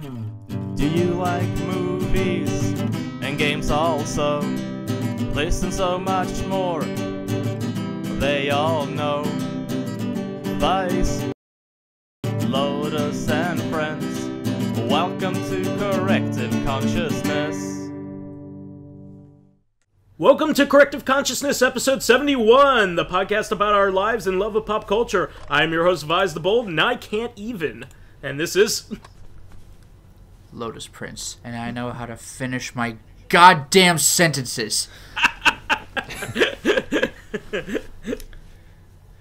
Do you like movies and games also? Listen, so much more they all know. Vice, Lotus and friends, welcome to Corrective Consciousness. Welcome to Corrective Consciousness, episode 71, the podcast about our lives and love of pop culture. I'm your host, VyseTheBold, and I can't even. And this is... Lotus Prince, and I know how to finish my goddamn sentences.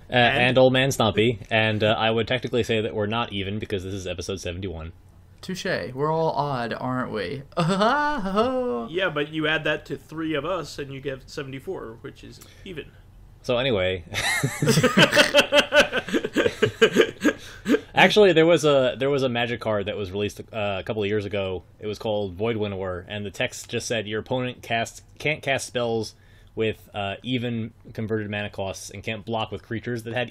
And OldManStompy, and I would technically say that we're not even because this is episode 71. Touche. We're all odd, aren't we? Yeah, but you add that to 3 of us, and you get 74, which is even. So anyway, actually, there was a magic card that was released a couple of years ago. It was called Void Winnower, and the text just said your opponent can't cast spells with even converted mana costs and can't block with creatures that had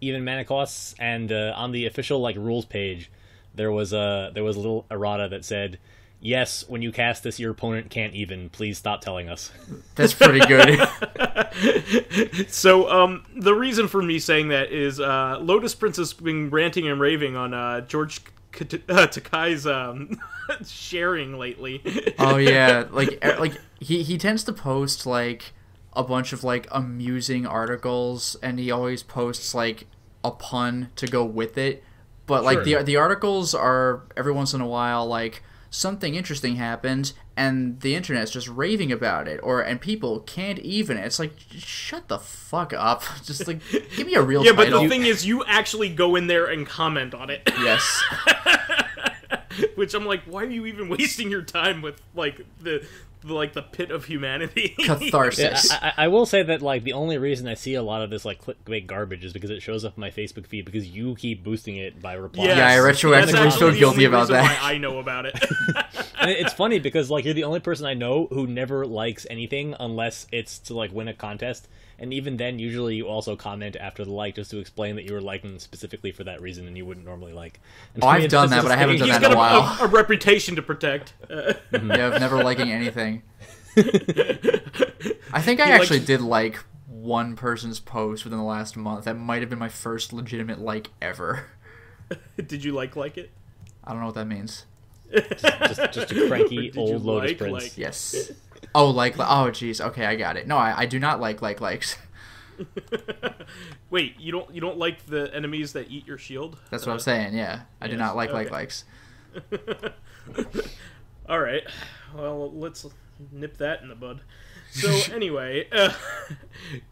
even mana costs. And on the official rules page, there was a little errata that said, "Yes, when you cast this, your opponent can't even. Please stop telling us." That's pretty good. So, the reason for me saying that is Lotus Prince has been ranting and raving on George Takei's sharing lately. Oh yeah, he tends to post a bunch of amusing articles, and he always posts a pun to go with it. But Sure. the articles are every once in a while something interesting happened and the internet's just raving about it, and people can't even. It's shut the fuck up. Just give me a real Yeah, title. but the thing is, you actually go in there and comment on it. Yes. Which I'm like, why are you even wasting your time with the pit of humanity? Catharsis. Yeah, I will say that the only reason I see a lot of this clickbait garbage is because it shows up in my Facebook feed because you keep boosting it by replying. Yeah, I retroactively feel guilty about that. Why I know about it. And it's funny because you're the only person I know who never likes anything unless it's to win a contest, and even then usually you also comment after the just to explain that you were liking specifically for that reason and you wouldn't normally like. And I've done that, but I haven't done that in a while. He's got a reputation to protect. Yeah, of never liking anything. I think I actually did one person's post within the last month. That might have been my first legitimate ever. Did you like it? I don't know what that means. Just a cranky old Lotus Prince. Yes. Oh, oh, jeez. Okay, I got it. No, I do not likes. Wait, you don't like the enemies that eat your shield? That's what I'm saying. Yeah, I do not likes. All right. Well, let's nip that in the bud. So anyway,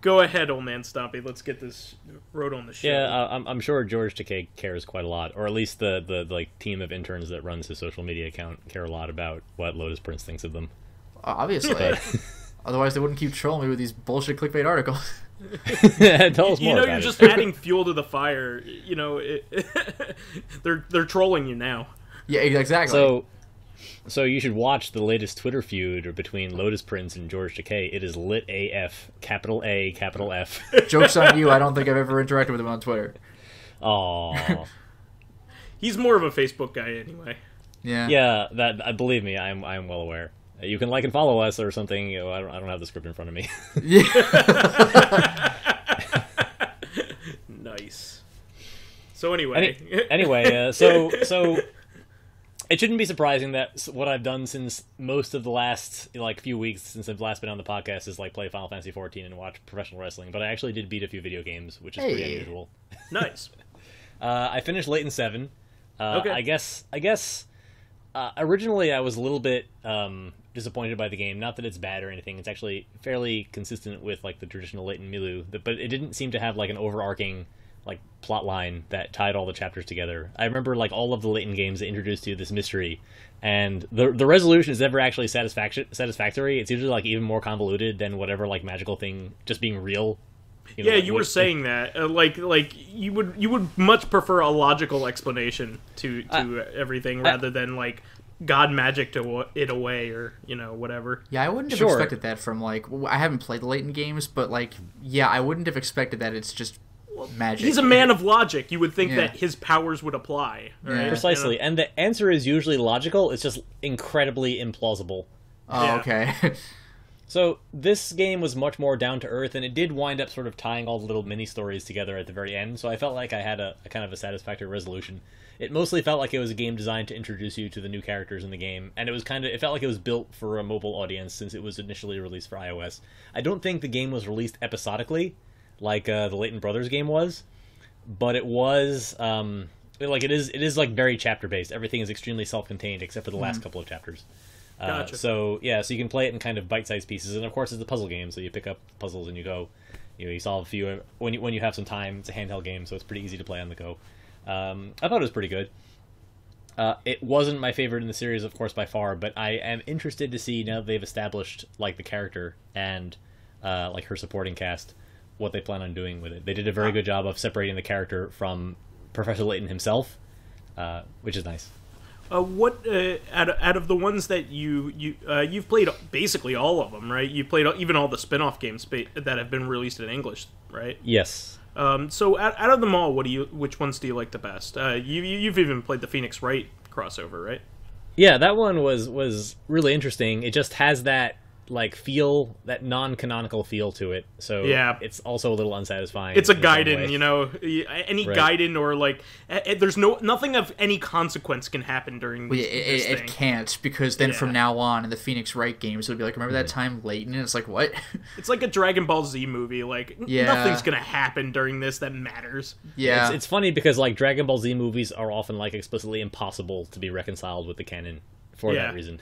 go ahead, OldManStompy. Let's get this road on the show. Yeah, I'm sure George Takei cares quite a lot, or at least the team of interns that runs his social media account care a lot about what Lotus Prince thinks of them. Obviously. Otherwise, they wouldn't keep trolling me with these bullshit clickbait articles. Tell us more about you're it. just adding fuel to the fire. They're trolling you now. Yeah, exactly. So you should watch the latest Twitter feud between Lotus Prince and George Takei. It is lit AF, capital A, capital F. Joke's on you. I don't think I've ever interacted with him on Twitter. Aww. He's more of a Facebook guy anyway. Yeah. Yeah, that believe me, I am well aware. You can and follow us or something. I don't have the script in front of me. Yeah. Nice. So anyway, so it shouldn't be surprising that what I've done since most of the last few weeks since I've last been on the podcast is play Final Fantasy XIV and watch professional wrestling. But I actually did beat a few video games, which is pretty unusual. Nice. I finished Layton VII. Okay. I guess. Originally, I was a little bit disappointed by the game. Not that it's bad or anything. It's actually fairly consistent with the traditional Layton Milu, but it didn't seem to have an overarching plot line that tied all the chapters together. I remember all of the Layton games that introduced you to this mystery, and the resolution is never actually satisfactory. It's usually even more convoluted than whatever magical thing just being real. You were saying that you would much prefer a logical explanation to everything rather than God magic to it away or whatever. Yeah, I wouldn't have expected that from I haven't played the Layton games, but I wouldn't have expected that it's just magic. He's a man of logic. You would think Yeah. that his powers would apply. Right? Precisely, and the answer is usually logical. It's just incredibly implausible. Oh, Yeah. okay. So this game was much more down to earth, and it did wind up sort of tying all the little mini stories together at the very end. So I felt like I had a kind of a satisfactory resolution. It mostly felt like it was a game designed to introduce you to the new characters in the game, and it felt like it was built for a mobile audience since it was initially released for iOS. I don't think the game was released episodically, like the Layton Brothers game was, but it was it is like very chapter based. Everything is extremely self-contained except for the last couple of chapters. Gotcha. So you can play it in kind of bite-sized pieces, and of course it's a puzzle game, so you pick up puzzles and you go, you solve a few when you have some time. It's a handheld game, so it's pretty easy to play on the go. I thought it was pretty good. It wasn't my favorite in the series, of course, by far, but I am interested to see, now that they've established like the character and like her supporting cast, what they plan on doing with it. They did a very good job of separating the character from Professor Layton himself, which is nice. What out of the ones that you've played basically all of them, right? You've played even all the spin-off games that have been released in English, right? Yes. So out of them all, which ones do you like the best? You've even played the Phoenix Wright crossover, right? Yeah, that one was really interesting. It just has that like feel, that non-canonical feel to it. So yeah. It's also a little unsatisfying. It's a in its own Gaiden, way. you know. Any Right. Gaiden or like, there's nothing of any consequence can happen during this It thing. can't, because then Yeah. from now on in the Phoenix Wright games it'll be like, remember that time Layton? And it's like, what? It's like a Dragon Ball Z movie. Like Yeah. nothing's gonna happen during this that matters. Yeah. It's funny because like Dragon Ball Z movies are often like explicitly impossible to be reconciled with the canon for Yeah. that reason.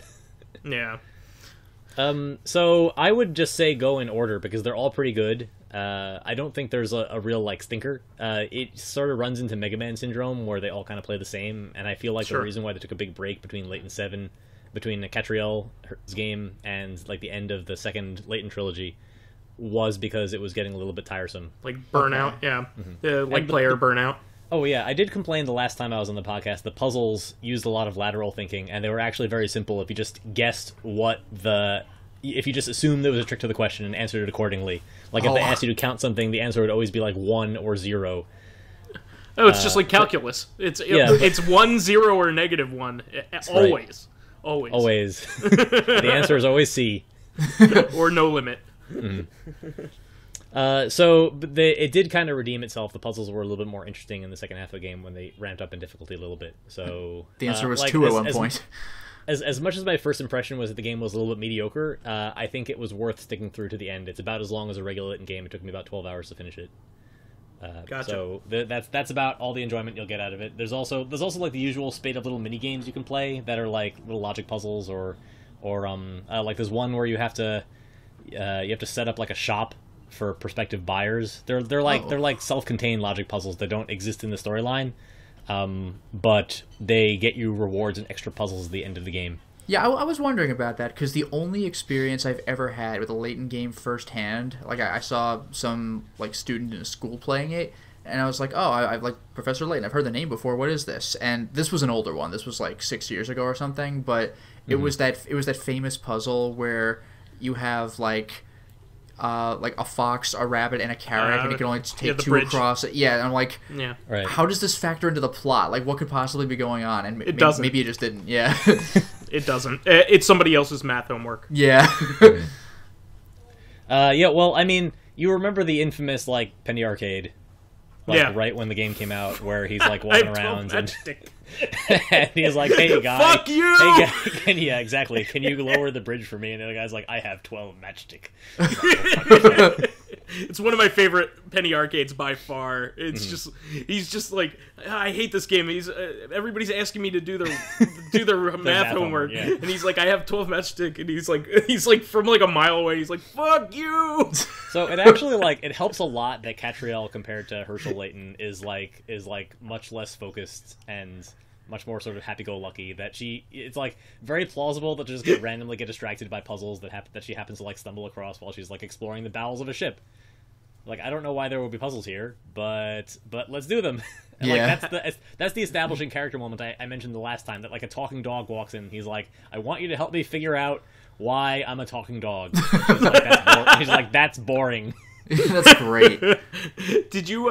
Yeah. So I would just say go in order because they're all pretty good. I don't think there's a real like stinker. It sort of runs into Mega Man syndrome where they all kind of play the same, and I feel like Sure. the reason why they took a big break between Layton VII, between the Catriel's game and like the end of the second Layton trilogy, was because it was getting a little bit tiresome. Like Burnout, yeah. Like And player Burnout. Oh yeah, I did complain the last time I was on the podcast. The puzzles used a lot of lateral thinking, and they were actually very simple if you just guessed if you just assumed there was a trick to the question and answered it accordingly. Like if they asked you to count something, the answer would always be like 1 or 0. Oh, it's just like calculus. It's 1, 0, or -1. Always. Always. Always. The answer is always C. Or no limit. It did kind of redeem itself. The puzzles were a little bit more interesting in the second half of the game when they ramped up in difficulty a little bit. So The answer was like, 2 at one point. As much as my first impression was that the game was a little bit mediocre, I think it was worth sticking through to the end. It's about as long as a regular Layton game. It took me about 12 hours to finish it. Gotcha. So that's about all the enjoyment you'll get out of it. There's also like the usual spate of little mini games you can play that are like little logic puzzles or like there's one where you have to set up like a shop for prospective buyers. They're like self-contained logic puzzles that don't exist in the storyline. But they get you rewards and extra puzzles at the end of the game. Yeah, I was wondering about that, because the only experience I've ever had with a Layton game firsthand, like I saw some like student in a school playing it, and I was like, oh, I've like Professor Layton, I've heard the name before, what is this? And this was an older one, this was like 6 years ago or something, but it was that famous puzzle where you have like a fox, a rabbit, and a carrot, and you can only take the 2 bridge. across it. Yeah, and I'm like, Yeah. Right. how does this factor into the plot? Like, what could possibly be going on? And It doesn't. maybe it just didn't. Yeah. It doesn't. It's somebody else's math homework. Yeah. Yeah, well, I mean, you remember the infamous, like, Penny Arcade, like, Yeah. right when the game came out, where he's, like, I walking have 12 around, and, matchstick. and he's like, hey, guy. Fuck you! Hey, guy, yeah, exactly. Can you lower the bridge for me? And the other guy's like, I have 12 matchstick. It's one of my favorite Penny Arcades by far. It's just, he's just like, I hate this game. He's everybody's asking me to do their math homework, yeah. and he's like, I have 12 matchstick, and he's like from like a mile away. He's like, fuck you. So it actually, like, it helps a lot that Catriel, compared to Herschel Layton, is much less focused and much more sort of happy-go-lucky. It's like very plausible that she'll just randomly get distracted by puzzles that she happens to like stumble across while she's like exploring the bowels of a ship. Like, I don't know why there will be puzzles here, but let's do them. And, Yeah. like, that's the establishing character moment I mentioned the last time, that like a talking dog walks in. He's like, I want you to help me figure out why I'm a talking dog. He's like, that's boring. That's great. Did you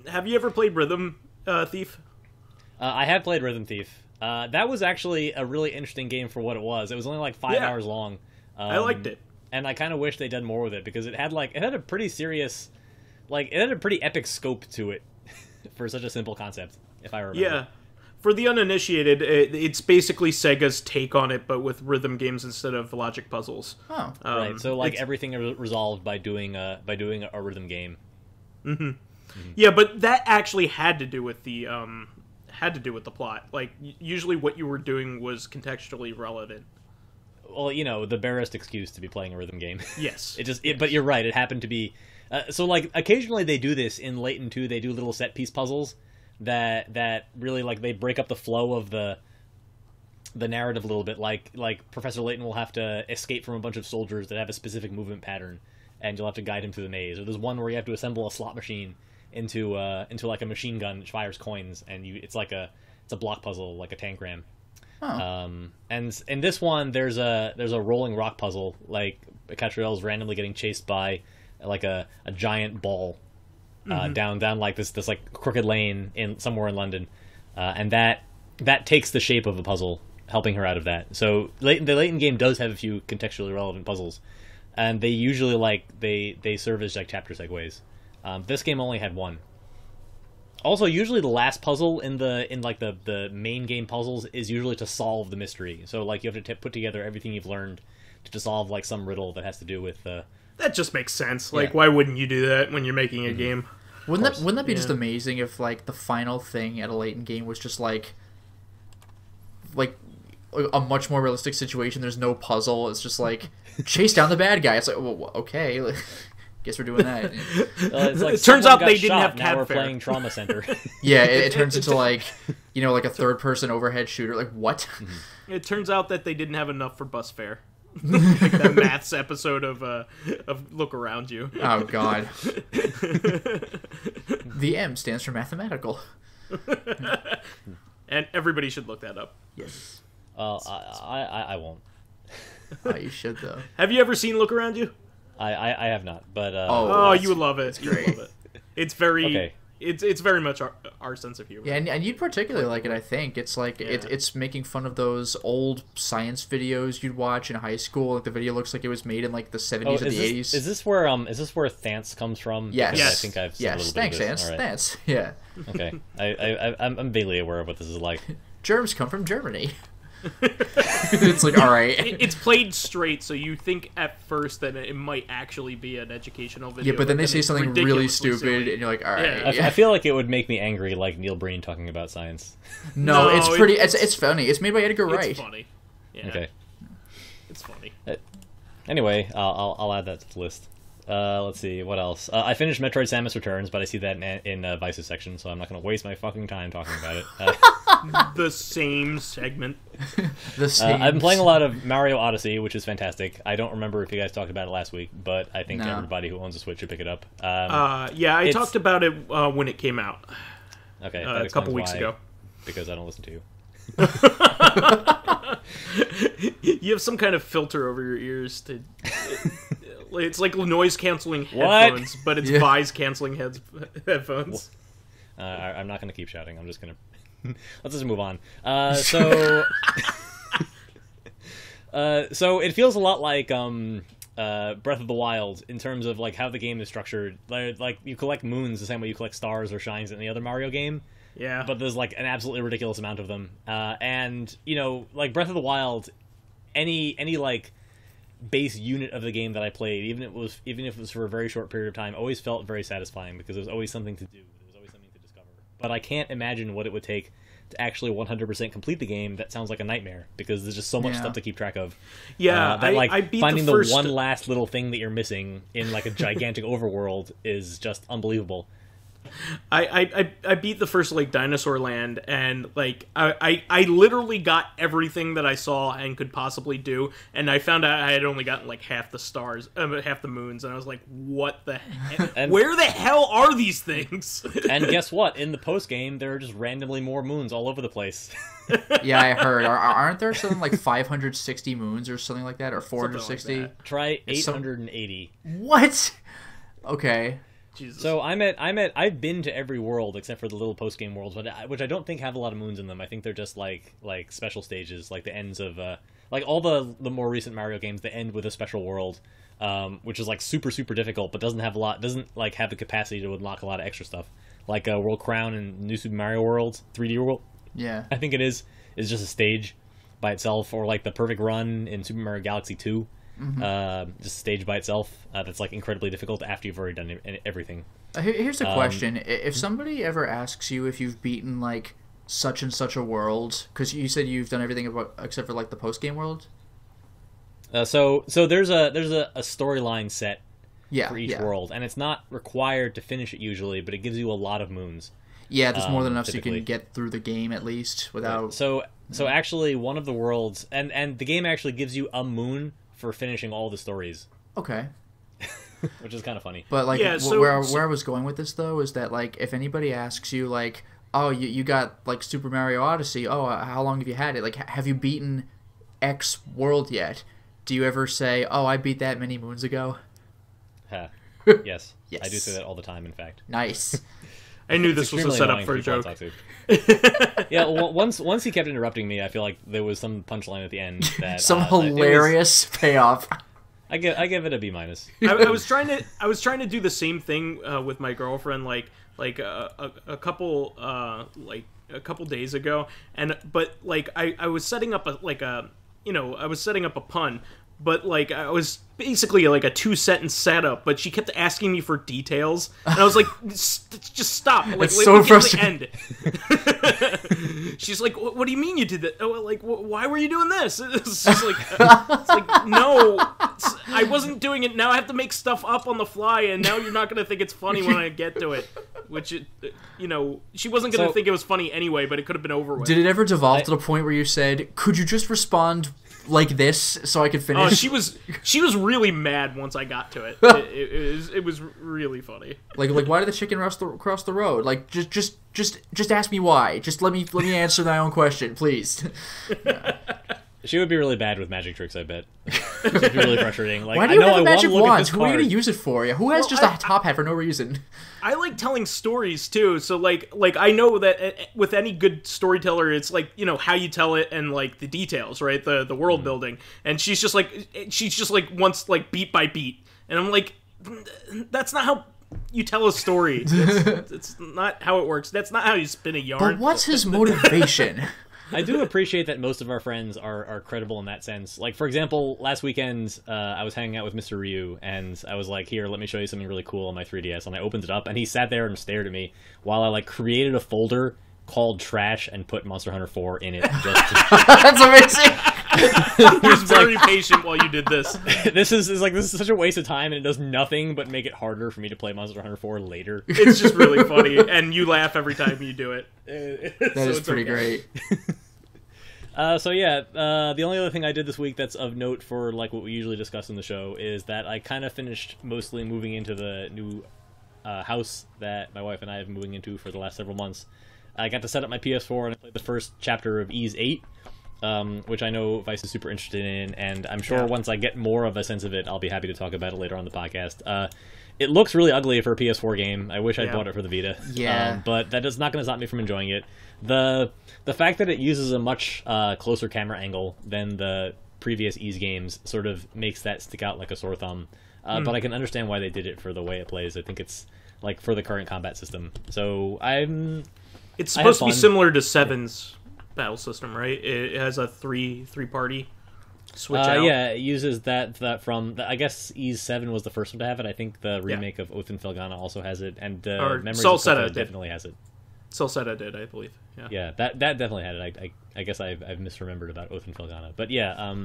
have you ever played Rhythm Thief? I have played Rhythm Thief. That was actually a really interesting game for what it was. It was only like 5 hours long. I liked it. And I kind of wish they'd done more with it because it had a pretty serious, it had a pretty epic scope to it for such a simple concept, if I remember. Yeah. For the uninitiated, it's basically Sega's take on it, but with rhythm games instead of logic puzzles. Oh, right. So everything resolved by doing a rhythm game. Mm-hmm. Yeah, but that actually had to do with the plot. Like usually, what you were doing was contextually relevant. Well, the barest excuse to be playing a rhythm game. Yes. But you're right. It happened to be. So occasionally they do this in Layton 2. They do little set piece puzzles that really they break up the flow of the narrative a little bit. Like Professor Layton will have to escape from a bunch of soldiers that have a specific movement pattern, and you'll have to guide him through the maze. Or there's one where you have to assemble a slot machine into like a machine gun which fires coins, and it's a block puzzle, like a tangram. Oh. And in this one there's a rolling rock puzzle, like Catriel's randomly getting chased by like a giant ball down like this like crooked lane somewhere in London, and that takes the shape of a puzzle, helping her out of that. So the Layton game does have a few contextually relevant puzzles, and they usually they serve as like chapter segues. This game only had one. Also, usually the last puzzle in the main game puzzles is usually to solve the mystery. So you have to put together everything you've learned to solve some riddle that has to do with. That just makes sense. Why wouldn't you do that when you're making a game? Wouldn't that be just amazing if the final thing at a Layton game was just like a much more realistic situation? There's no puzzle. It's just chase down the bad guy. It's well, okay. Guess we're doing that. It turns out they didn't have now we're cat fair. playing Trauma Center. Yeah, it turns into a third-person overhead shooter. What? It turns out that they didn't have enough for bus fare. Like that maths episode of Look Around You. Oh God. The M stands for mathematical. And everybody should look that up. Yes. I won't. Oh, you should though. Have you ever seen Look Around You? I have not, but you would love it. It's great. Love it. It's very okay. It's very much our sense of humor. Yeah, and you'd particularly like it. I think it's it's making fun of those old science videos you'd watch in high school. The video looks like it was made in the 70s or the 80s. Is this where Thance comes from? Yes. Because I think I've seen a little Thanks, bit of this. Thance. Right. Thance. Yeah. Okay. I'm vaguely aware of what this is like. Germs come from Germany. It's all right. It's played straight, so you think at first that it might actually be an educational video. Yeah, but then they say something really stupid, silly. and you're like, all right. I feel like it would make me angry, like Neil Breen talking about science. No, it's pretty. It's funny. It's made by Edgar Wright. It's funny. Yeah. Okay. It's funny. Anyway, I'll add that to the list. Let's see, what else? I finished Metroid Samus Returns, but I see that in Vice's section, so I'm not going to waste my fucking time talking about it. The same segment. I've been playing a lot of Mario Odyssey, which is fantastic. I don't remember if you guys talked about it last week, but I think everybody who owns a Switch should pick it up. I talked about it when it came out. Okay, a couple weeks ago. Because I don't listen to you. You have some kind of filter over your ears to... It's like noise-canceling headphones, but it's voice-canceling headphones. I'm not going to keep shouting. I'm just going to... Let's just move on. So it feels a lot like Breath of the Wild in terms of how the game is structured. Like you collect moons the same way you collect stars or shines in the other Mario game. Yeah. But there's an absolutely ridiculous amount of them. And Breath of the Wild, any base unit of the game that I played, even if it was for a very short period of time, always felt very satisfying because there was always something to do. There was always something to discover. But I can't imagine what it would take to actually 100% complete the game. That sounds like a nightmare because there's just so much stuff to keep track of. Yeah, I beat finding the one last little thing that you're missing in a gigantic overworld is just unbelievable. I beat the first Dinosaur Land, and I literally got everything that I saw and could possibly do, and I found out I had only gotten half the stars, half the moons, and I was like, what the heck? Where the hell are these things? And guess what? In the post game, there are just randomly more moons all over the place. Yeah, I heard. Aren't there something 560 moons or something like that, or 460? Try 880. What? Okay. Jesus. So I've been to every world except for the little post game worlds, which I don't think have a lot of moons in them. I think they're just like special stages, like the ends of like all the more recent Mario games. They end with a special world, which is like super difficult, but doesn't have the capacity to unlock a lot of extra stuff. Like World Crown and New Super Mario World 3D World. Yeah. I think it is just a stage by itself, or like the Perfect Run in Super Mario Galaxy 2. Just a stage by itself that's like incredibly difficult after you've already done everything. Here's a question: if somebody ever asks you if you've beaten like such and such a world, because you said you've done everything except for like the post game world. So there's a storyline set for each yeah. world, and it's not required to finish it usually, but it gives you a lot of moons. Yeah, there's more than enough typically. so you can get through the game at least without. Right. So actually, one of the worlds, and the game actually gives you a moon for finishing all the stories. Okay. Which is kind of funny. But like, Yeah, where I was going with this though is that like, if anybody asks you like, oh, you got like Super Mario Odyssey, oh, how long have you had it? Like, have you beaten X world yet? Do you ever say, oh, I beat that many moons ago? Yes. Yes. I do say that all the time, in fact. Nice. I knew this was a setup for a joke. Yeah, well, once he kept interrupting me, I feel like there was some punchline at the end that Some hilarious payoff. I give it a B-. I was trying to do the same thing with my girlfriend like a couple days ago, but I was setting up I was setting up a pun, but like I was basically like a 2-sentence setup, but she kept asking me for details, and I was like, just stop. Like, it's so frustrating. She's like, what do you mean you did that? Oh, like, why were you doing this? It's just like, no, I wasn't doing it. Now I have to make stuff up on the fly, and now you're not going to think it's funny when I get to it. Which, she wasn't going to think it was funny anyway, but it could have been over with. Did it ever devolve to the point where you said, could you just respond like this so I could finish? Oh, she was really mad once I got to it. It was really funny. Like why did the chicken cross the road? Like just ask me why. Just let me answer my own question, please. She would be really bad with magic tricks, I bet. It would be really frustrating. Like, why do you have a I magic want to look at wand? this Who are you card. going to use it for? Yeah, who has just a top hat for no reason? I like telling stories too, so like I know that with any good storyteller, it's like how you tell it and like the details, right? The world building, and she's just like wants like beat by beat, and I'm like, that's not how you tell a story. It's not how it works. That's not how you spin a yarn. But what's his motivation? I do appreciate that most of our friends are credible in that sense. Like, for example, last weekend, I was hanging out with Mr. Ryu, and I was like, here, let me show you something really cool on my 3DS, and I opened it up, and he sat there and stared at me while I, like, created a folder called Trash and put Monster Hunter 4 in it. Just to... That's amazing! He was very patient while you did this. This is such a waste of time, and it does nothing but make it harder for me to play Monster Hunter 4 later. It's just really funny, and you laugh every time you do it. That is pretty great. The only other thing I did this week that's of note for like what we usually discuss in the show is that I kind of finished mostly moving into the new house that my wife and I have been moving into for the last several months. I got to set up my PS4 and I played the first chapter of Ys 8, which I know Vice is super interested in, and I'm sure once I get more of a sense of it, I'll be happy to talk about it later on the podcast. It looks really ugly for a PS4 game. I wish I'd bought it for the Vita. Yeah. But that is not going to stop me from enjoying it. The fact that it uses a much closer camera angle than the previous Ys games sort of makes that stick out like a sore thumb. But I can understand why they did it for the way it plays. I think it's like for the current combat system. So It's supposed to be similar to 7's battle system, right? It has a three-party switch out. Yeah, it uses that from... I guess Ys 7 was the first one to have it. I think the remake of Oath and Felghana also has it, and Memories of Kota definitely has it. Solseta did, I believe. Yeah, that definitely had it. I guess I've misremembered about Oath and Felghana. But yeah,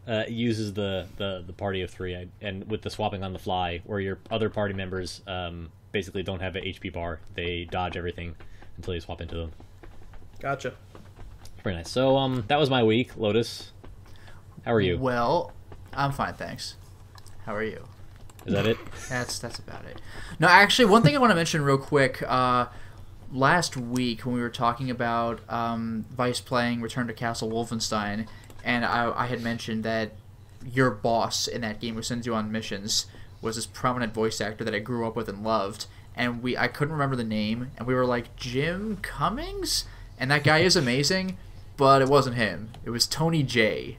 it uses the party of 3, and with the swapping on the fly, where your other party members basically don't have an HP bar. They dodge everything until you swap into them. Gotcha. Very nice. So that was my week. Lotus, how are you? Well, I'm fine, thanks. How are you? Is that it? That's about it. No, actually, one thing I want to mention real quick. Last week when we were talking about Vice playing Return to Castle Wolfenstein, and I had mentioned that your boss in that game who sends you on missions was this prominent voice actor that I grew up with and loved, and I couldn't remember the name, and we were like, Jim Cummings? And that guy is amazing, but it wasn't him. It was Tony J.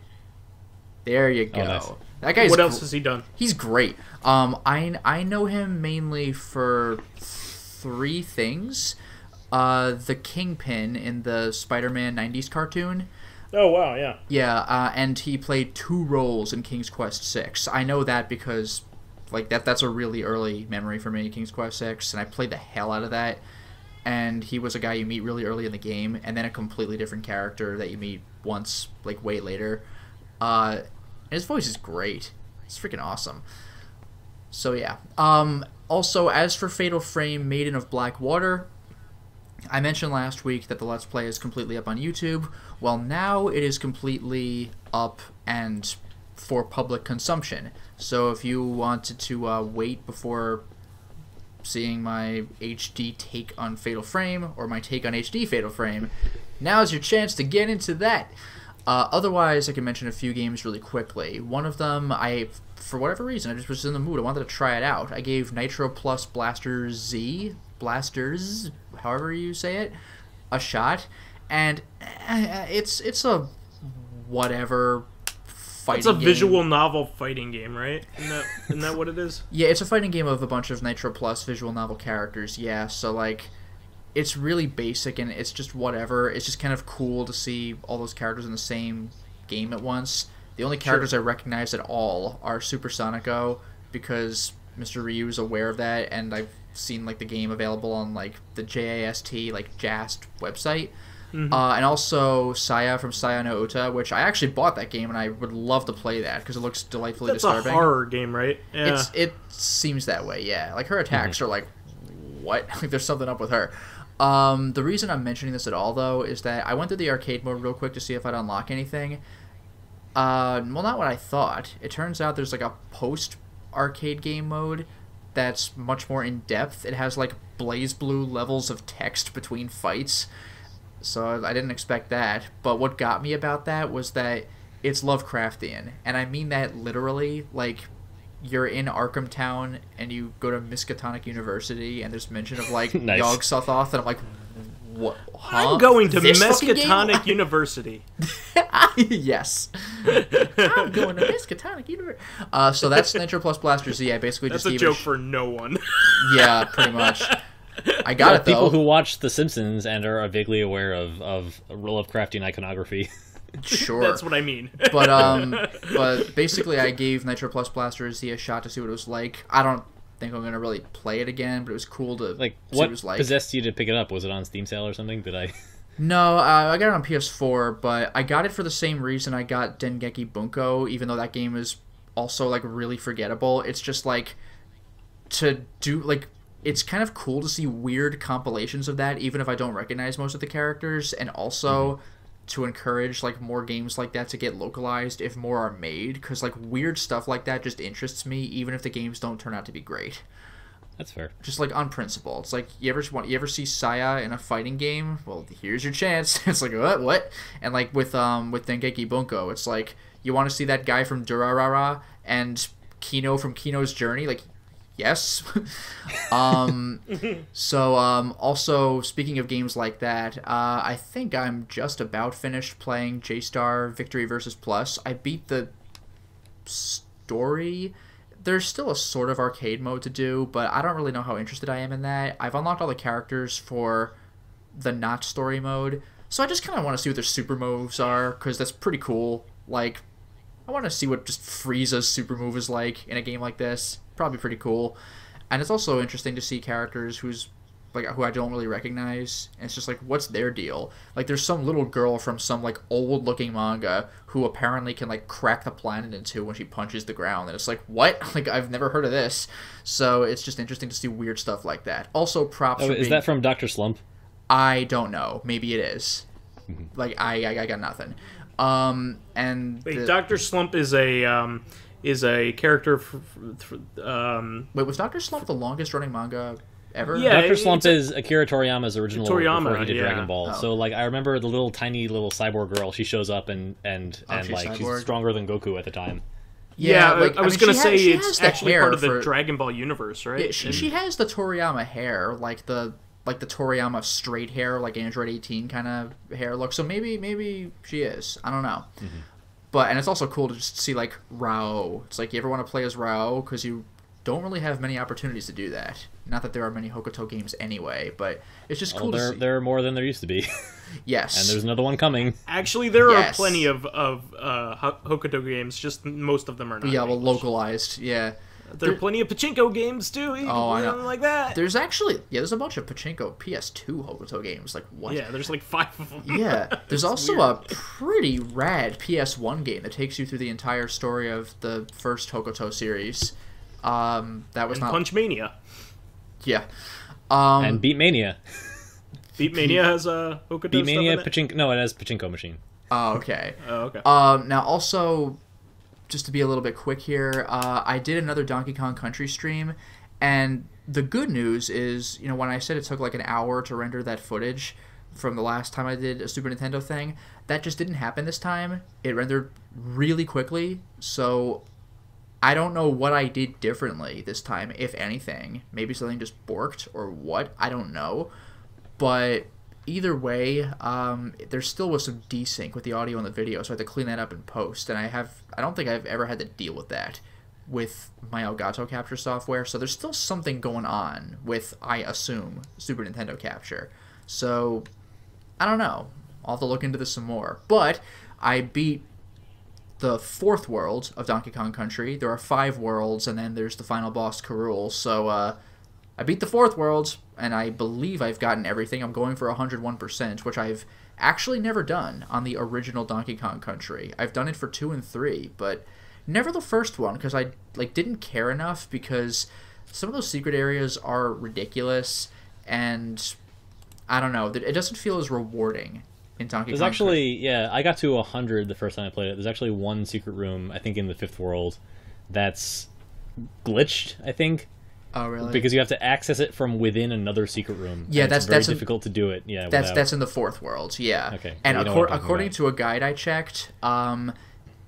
There you go. Oh, nice. That guy's What else has he done? He's great. I know him mainly for 3 things. The Kingpin in the Spider-Man 90s cartoon. Oh, wow, yeah. Yeah, and he played 2 roles in King's Quest VI. I know that because, like, that's a really early memory for me, King's Quest VI, and I played the hell out of that. And he was a guy you meet really early in the game, and then a completely different character that you meet once, like, way later. And his voice is great. It's freaking awesome. So, yeah. Also, as for Fatal Frame Maiden of Black Water, I mentioned last week that the Let's Play is completely up on YouTube. Well, now it is completely up and for public consumption. So if you wanted to wait before seeing my HD take on Fatal Frame, or my take on HD Fatal Frame, now's your chance to get into that. Otherwise, I can mention a few games really quickly. One of them, for whatever reason, I just was in the mood. I wanted to try it out. I gave Nitroplus BlasterZ, however you say it, a shot, and it's a whatever fighting It's a game. visual novel fighting game, right? Isn't that what it is? Yeah, it's a fighting game of a bunch of Nitroplus visual novel characters, yeah, so, like, it's really basic, and it's just whatever. It's just kind of cool to see all those characters in the same game at once. The only characters I recognize at all are Supersonico, because Mr. Ryu is aware of that, and I've seen, like, the game available on, like, the JAST, like, JAST website. Mm-hmm. And also Saya from Saya no Uta, which I actually bought that game, and I would love to play that, because it looks delightfully disturbing. That's a horror game, right? Yeah. It seems that way, yeah. Like, her attacks are like, what? Like, there's something up with her. The reason I'm mentioning this at all, though, is that I went through the arcade mode real quick to see if I'd unlock anything. Well, not what I thought. It turns out there's, like, a post-arcade game mode that's much more in-depth. It has, like, BlazBlue levels of text between fights, so I didn't expect that. But what got me about that was that it's Lovecraftian, and I mean that literally. Like, you're in Arkham Town, and you go to Miskatonic University, and there's mention of, like, Nice. Yog-Sothoth, and I'm like, what? Huh? I'm going to This fucking Miskatonic game? University. Yes. I'm going to Miskatonic University. So that's Nitroplus BlasterZ. I basically That's just a gave joke for no one. Yeah, pretty much. I got it, though. People who watch The Simpsons and are vaguely aware of Lovecraftian iconography. Sure. That's what I mean. But basically I gave Nitroplus BlasterZ a shot to see what it was like. I don't think I'm going to really play it again, but it was cool to Like, see what what it was like. possessed you to pick it up? Was it on Steam sale or something? Did I... No, I got it on PS4, but I got it for the same reason I got Dengeki Bunko, even though that game is also, like, really forgettable. It's just, like, to do, like, it's kind of cool to see weird compilations of that, even if I don't recognize most of the characters, and also to encourage, like, more games like that to get localized if more are made, because, like, weird stuff like that just interests me, even if the games don't turn out to be great. That's fair. Just, like, on principle. It's like, you ever see Saya in a fighting game? Well, here's your chance. It's like, what? And, like, with Dengeki Bunko, it's like, you want to see that guy from Durarara and Kino from Kino's Journey? Like, yes. Also, speaking of games like that, I think I'm just about finished playing J-Star Victory vs. Plus. I beat the story. There's still a sort of arcade mode to do, but I don't really know how interested I am in that. I've unlocked all the characters for the not story mode, so I just kind of want to see what their super moves are, because that's pretty cool. Like, I want to see what just Frieza's super move is like in a game like this. Probably pretty cool. And it's also interesting to see characters who I don't really recognize, and it's just like, what's their deal? Like, there's some little girl from some, like, old-looking manga who apparently can, like, crack the planet in two when she punches the ground, and it's like, what? Like, I've never heard of this. So it's just interesting to see weird stuff like that. Also, props for is that from Dr. Slump? I don't know. Maybe it is. Like, I got nothing. Wait, Dr. Slump is a character. Wait, was Dr. Slump the longest-running manga ever? Yeah. Dr. Slump is Akira Toriyama's original Toriyama, before he did yeah. Dragon Ball. Oh. So, like, I remember the tiny little cyborg girl. She shows up and she's like, she's cyborg? stronger than Goku at the time. Yeah, like, I was gonna say she it's has the actually hair part of the for- Dragon Ball universe, right? Yeah, she has the Toriyama hair, like the Toriyama straight hair, like Android 18 kind of hair look. So maybe she is. I don't know. Mm-hmm. But and it's also cool to just see like Rao. It's like you ever want to play as Rao because you don't really have many opportunities to do that. Not that there are many Hokuto games anyway, but it's just cool to see. There are more than there used to be. Yes. And there's another one coming. Actually, there are Yes. plenty of Hokuto games. Just most of them are not. Yeah, well, English. localized. Yeah. There are plenty of pachinko games too. You can Oh, I play know. them like that. There's actually there's a bunch of pachinko PS2 Hokuto games. Like what? Yeah, there's like 5 of them. Yeah, there's It's also weird. a pretty rad PS1 game that takes you through the entire story of the first Hokuto series. That was And not Punch Mania. yeah. And Beat Mania. Beat Mania has a Hokuto Beat Mania stuff in it? Pachinko. No, it has Pachinko Machine. Oh, okay. Oh, okay. Now also, just to be a little bit quick here, I did another Donkey Kong Country stream, and the good news is, you know, when I said it took like an hour to render that footage from the last time I did a Super Nintendo thing, that just didn't happen this time. It rendered really quickly, so I don't know what I did differently this time, if anything. Maybe something just borked or what, I don't know. But either way, there still was some desync with the audio and the video, so I had to clean that up in post. And I don't think I've ever had to deal with that with my Elgato Capture software. So there's still something going on with, I assume, Super Nintendo Capture. So I don't know. I'll have to look into this some more. But I beat the 4th world of Donkey Kong Country. There are 5 worlds, and then there's the final boss, K. Rool. So I beat the 4th world, and I believe I've gotten everything. I'm going for 101%, which I've actually never done on the original Donkey Kong Country. I've done it for 2 and 3, but never the first one, because I didn't care enough, because some of those secret areas are ridiculous, and I don't know. It doesn't feel as rewarding in Donkey There's Kong actually, yeah, I got to 100 the first time I played it. There's actually one secret room, I think in the 5th world, that's glitched, I think. Oh, really? Because you have to access it from within another secret room. Yeah, and it's very difficult to do it. Yeah, that's in the 4th world. Yeah. Okay. And You know what I'm talking according about. to a guide I checked,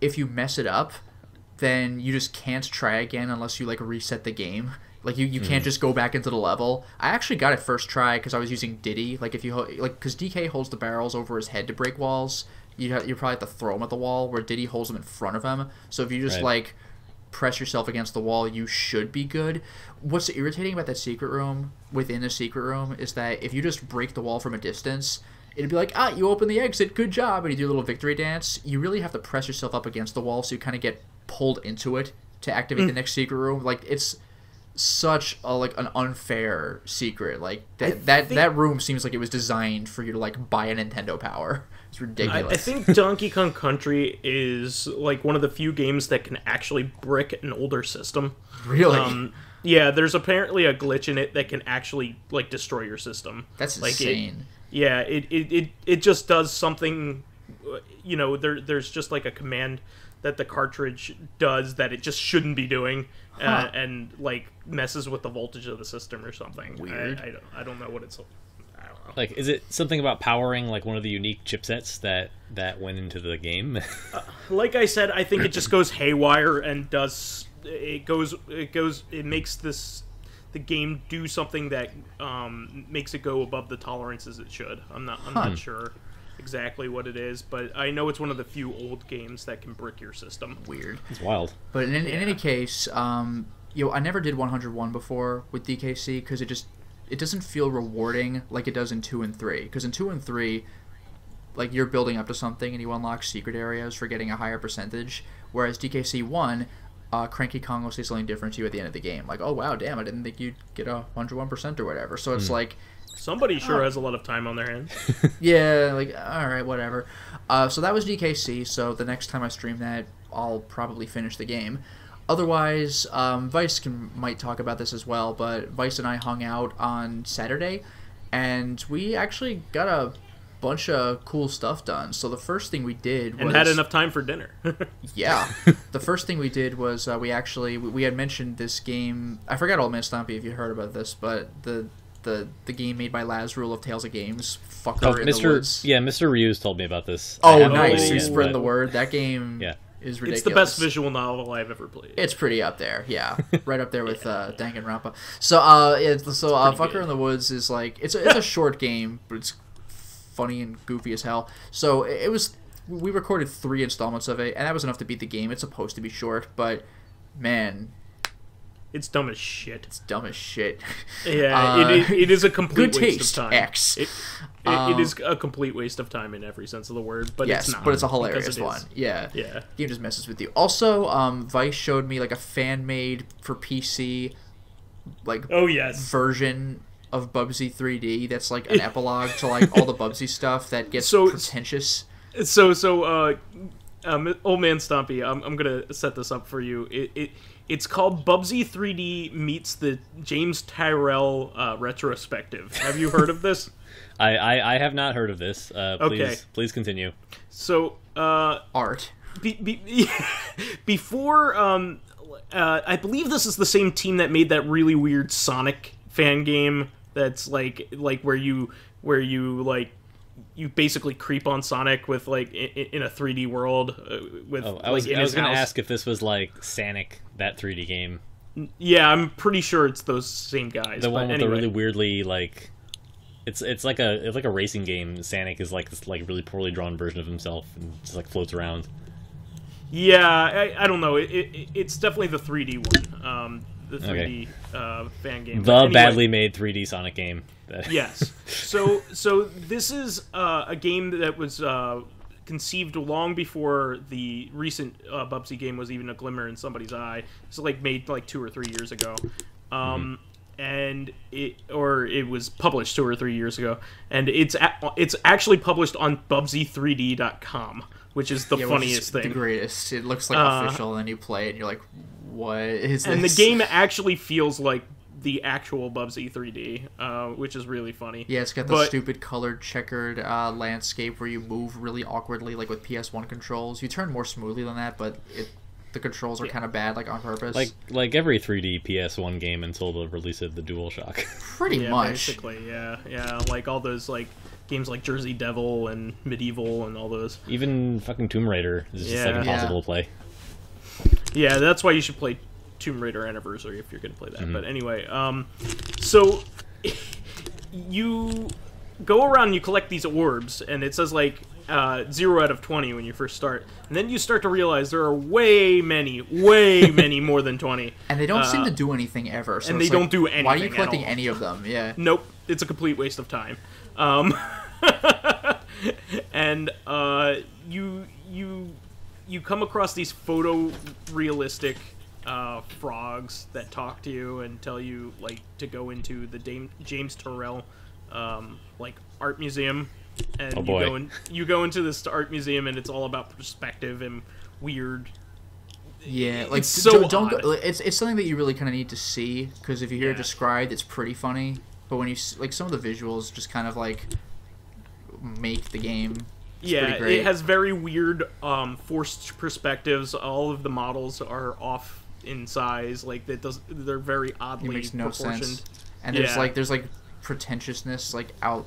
if you mess it up, then you just can't try again unless you reset the game. Like you can't just go back into the level. I actually got it first try because I was using Diddy. Like if you because DK holds the barrels over his head to break walls, you probably have to throw him at the wall. Where Diddy holds them in front of him. So if you just Right. press yourself against the wall, you should be good. What's irritating about that secret room within the secret room is that if you just break the wall from a distance, it'd be like, you opened the exit, good job, and you do a little victory dance. You really have to press yourself up against the wall, so you kind of get pulled into it to activate the next secret room. It's such an unfair secret. That room seems like it was designed for you to buy a Nintendo Power. It's ridiculous. I think Donkey Kong Country is one of the few games that can actually brick an older system. Really? Yeah, there's apparently a glitch in it that can actually destroy your system. That's insane. It just does something. There's just a command that the cartridge does that it just shouldn't be doing, and messes with the voltage of the system or something. Weird. I don't know what it's. I don't know. Is it something about powering one of the unique chipsets that went into the game? Like I said, I think it just goes haywire and it makes the game do something that makes it go above the tolerances it should. I'm not sure exactly what it is, but I know it's one of the few old games that can brick your system. Weird. It's wild. But in any case, I never did 101 before with DKC because it doesn't feel rewarding like it does in 2 and 3. Because in 2 and 3, you're building up to something and you unlock secret areas for getting a higher percentage. Whereas DKC 1, Cranky Kong will say something different to you at the end of the game. Oh wow, damn, I didn't think you'd get 101% or whatever. So it's Somebody sure has a lot of time on their hands. yeah, alright, whatever. So that was DKC, so the next time I stream that, I'll probably finish the game. Otherwise, Vice might talk about this as well, but Vice and I hung out on Saturday, and we actually got a bunch of cool stuff done. So the first thing we did was... And had enough time for dinner. Yeah. The first thing we did was we had mentioned this game... I forgot OldManStompy if you heard about this, but the game made by Laz Rule of Tales of Games, Phucker in the Woods. Yeah, Mr. Ryu's told me about this. Oh, I haven't nice. played it You're yet, spreading but- the word. That game Yeah. is ridiculous. It's the best visual novel I've ever played. It's pretty up there, yeah, right up there with Danganronpa. So Phucker in the Woods is like it's a short game, but it's funny and goofy as hell. So it was. We recorded 3 installments of it, and that was enough to beat the game. It's supposed to be short, but man, it's dumb as shit. It's dumb as shit. Yeah, it is a complete good waste taste, of time. X. It is a complete waste of time in every sense of the word, but yes, it's not. But it's a hilarious one. Yeah. Game just messes with you. Also, Vice showed me like a fan-made for PC, like version of Bubsy 3D. That's like an epilogue to like all the Bubsy stuff that gets pretentious. So, OldManStompy, I'm gonna set this up for you. It's called Bubsy 3D meets the James Tyrrell retrospective. Have you heard of this? I have not heard of this. Please continue. So, art. Before, I believe this is the same team that made that really weird Sonic fan game. That's like where you like. You basically creep on Sonic with like in a 3D world with. I was going to ask if this was like Sonic, that 3D game. Yeah, I'm pretty sure it's those same guys. The one with the really weirdly like, it's like a racing game. Sonic is like this like really poorly drawn version of himself and just like floats around. Yeah, I don't know. It's definitely the 3D one. The 3D fan game. The badly made 3D Sonic game. Yes. So this is a game that was conceived long before the recent Bubsy game was even a glimmer in somebody's eye. It's like made like 2 or 3 years ago. And it was published 2 or 3 years ago, and it's actually published on Bubsy3D.com, which is the funniest thing. The greatest. It looks like official, and then you play it, and you're like, what is this? And the game actually feels like the actual Bubsy 3D, which is really funny. Yeah, it's got the stupid colored checkered landscape where you move really awkwardly, like with PS1 controls. You turn more smoothly than that, but the controls are kind of bad, like on purpose. Like every 3D PS1 game until the release of the DualShock. Pretty much. Basically, yeah. Like all those like games like Jersey Devil and Medieval and all those. Even fucking Tomb Raider is just like impossible to play. Yeah, that's why you should play Tomb Raider Anniversary if you're going to play that. But anyway, so you go around and you collect these orbs, and it says like 0 out of 20 when you first start. And then you start to realize there are way many more than 20. And they don't seem to do anything ever. So and they don't do anything. Why are you collecting any of them? Yeah. Nope. It's a complete waste of time. And you come across these photorealistic frogs that talk to you and tell you like to go into the James Tyrrell like art museum, and you go into this art museum, and it's all about perspective and weird. Yeah, like it's so don't go, it's something that you really kind of need to see, because if you hear it described, it's pretty funny. But when you like some of the visuals, just kind of like make the game. It has very weird forced perspectives. All of the models are off in size. Like they're very oddly proportioned. It makes no sense. And there's like pretentiousness like out,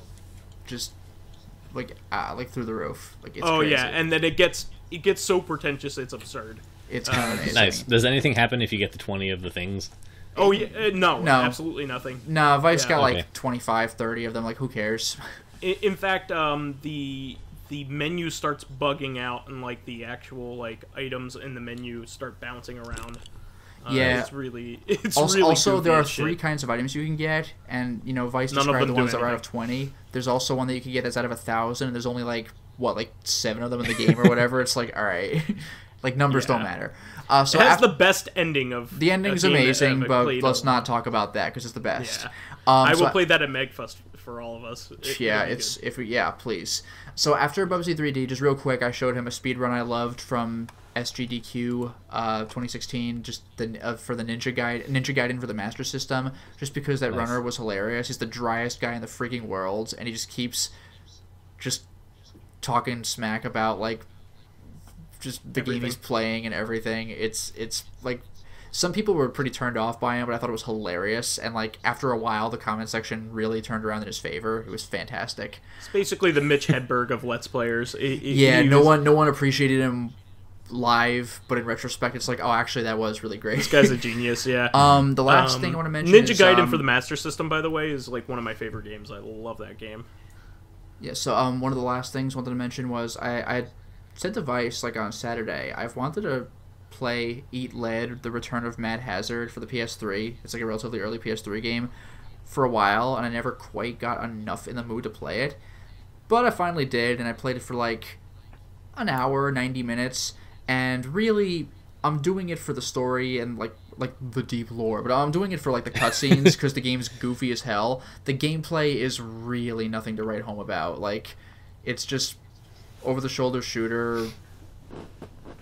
just like through the roof. Like it's crazy. And then it gets so pretentious it's absurd. It's kind of amazing. Nice. Does anything happen if you get the 20 of the things? Oh yeah, no, absolutely nothing. No, Vice got like 25, 30 of them. Like, who cares? In fact, the menu starts bugging out, and like the actual like items in the menu start bouncing around. It's really also there are shit. 3 kinds of items you can get, and Vice described the ones that are out of 20. There's also one that you can get that's out of 1,000, and there's only like 7 of them in the game or whatever. It's like, all right, like numbers don't matter. So it has the best ending of the ending's amazing, but let's not talk about that because it's the best. Yeah. I will play that at MegFest for all of us. Please. So after Bubsy 3D, just real quick, I showed him a speedrun I loved from SGDQ 2016, just for the Ninja Gaiden for the Master System, just because that runner was hilarious. He's the driest guy in the freaking world, and he just keeps just talking smack about like just the game he's playing and everything. It's like some people were pretty turned off by him, but I thought it was hilarious. And like after a while, the comment section really turned around in his favor. It was fantastic. It's basically the Mitch Hedberg of Let's Players. No one appreciated him live, but in retrospect, it's like, oh, actually, that was really great. This guy's a genius, yeah. The last thing I want to mention Ninja is... Gaiden for the Master System, by the way, is like one of my favorite games. I love that game. Yeah, so one of the last things I wanted to mention was I said to Vice, like, on Saturday, I've wanted to play Eat Lead, The Return of Mad Hazard for the PS3. It's like a relatively early PS3 game for a while, and I never quite got enough in the mood to play it. But I finally did, and I played it for like an hour, 90 minutes, and really, I'm doing it for the story and like the deep lore, but I'm doing it for like the cutscenes because the game's goofy as hell. The gameplay is really nothing to write home about. Like, it's just over-the-shoulder shooter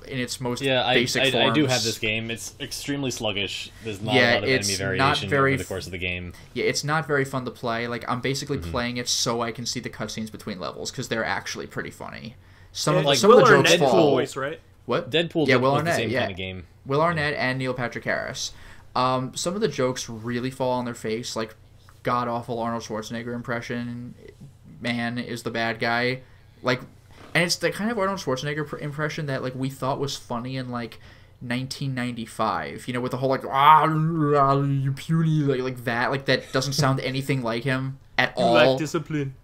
in its most basic forms. I do have this game. It's extremely sluggish. There's not a lot of enemy variation over the course of the game. Yeah, it's not very fun to play. Like, I'm basically playing it so I can see the cutscenes between levels because they're actually pretty funny. Some of the jokes fall. Voice, right? What? Deadpool Will was Arnett, the same kind of game. Will Arnett and Neil Patrick Harris. Some of the jokes really fall on their face, like god-awful Arnold Schwarzenegger impression. Man is the bad guy. Like, and it's the kind of Arnold Schwarzenegger impression that like we thought was funny in like 1995. You know, with the whole like you puny like that doesn't sound anything like him at all. You lack discipline.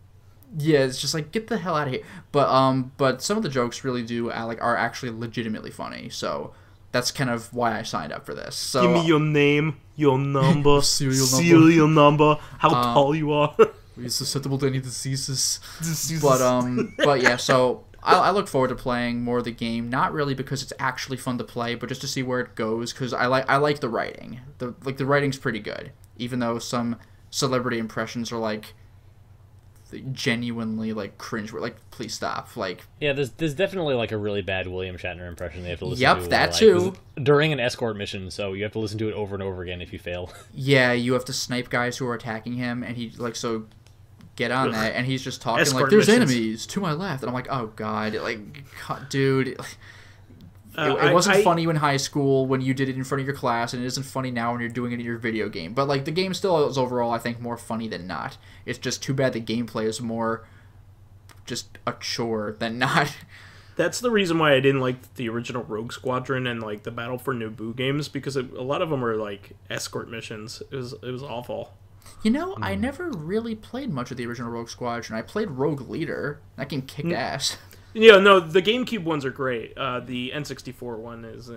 Yeah, it's just like, get the hell out of here. But some of the jokes really are actually legitimately funny. So that's kind of why I signed up for this. So give me your name, your number, serial number, how tall you are. Are you susceptible to any diseases? But yeah, so I look forward to playing more of the game. Not really because it's actually fun to play, but just to see where it goes. Because I like the writing. The writing's pretty good, even though some celebrity impressions are like genuinely like cringe. Like, please stop. Like, yeah, there's definitely like a really bad William Shatner impression they have to listen to. Yep, that too. During an escort mission, so you have to listen to it over and over again if you fail. Yeah, you have to snipe guys who are attacking him, and he like so. Get on that, and he's just talking escort like, "There's missions. Enemies to my left," and I'm like, "Oh God, like, God, dude." It wasn't funny in high school when you did it in front of your class, and it isn't funny now when you're doing it in your video game. But like, the game still is overall, I think, more funny than not. It's just too bad the gameplay is more just a chore than not. That's the reason why I didn't like the original Rogue Squadron and like the Battle for Naboo games, because a lot of them are like escort missions. It was awful. You know, I never really played much of the original Rogue Squadron. I played Rogue Leader. That game kicked ass. Yeah, no, the GameCube ones are great. The N64 one is...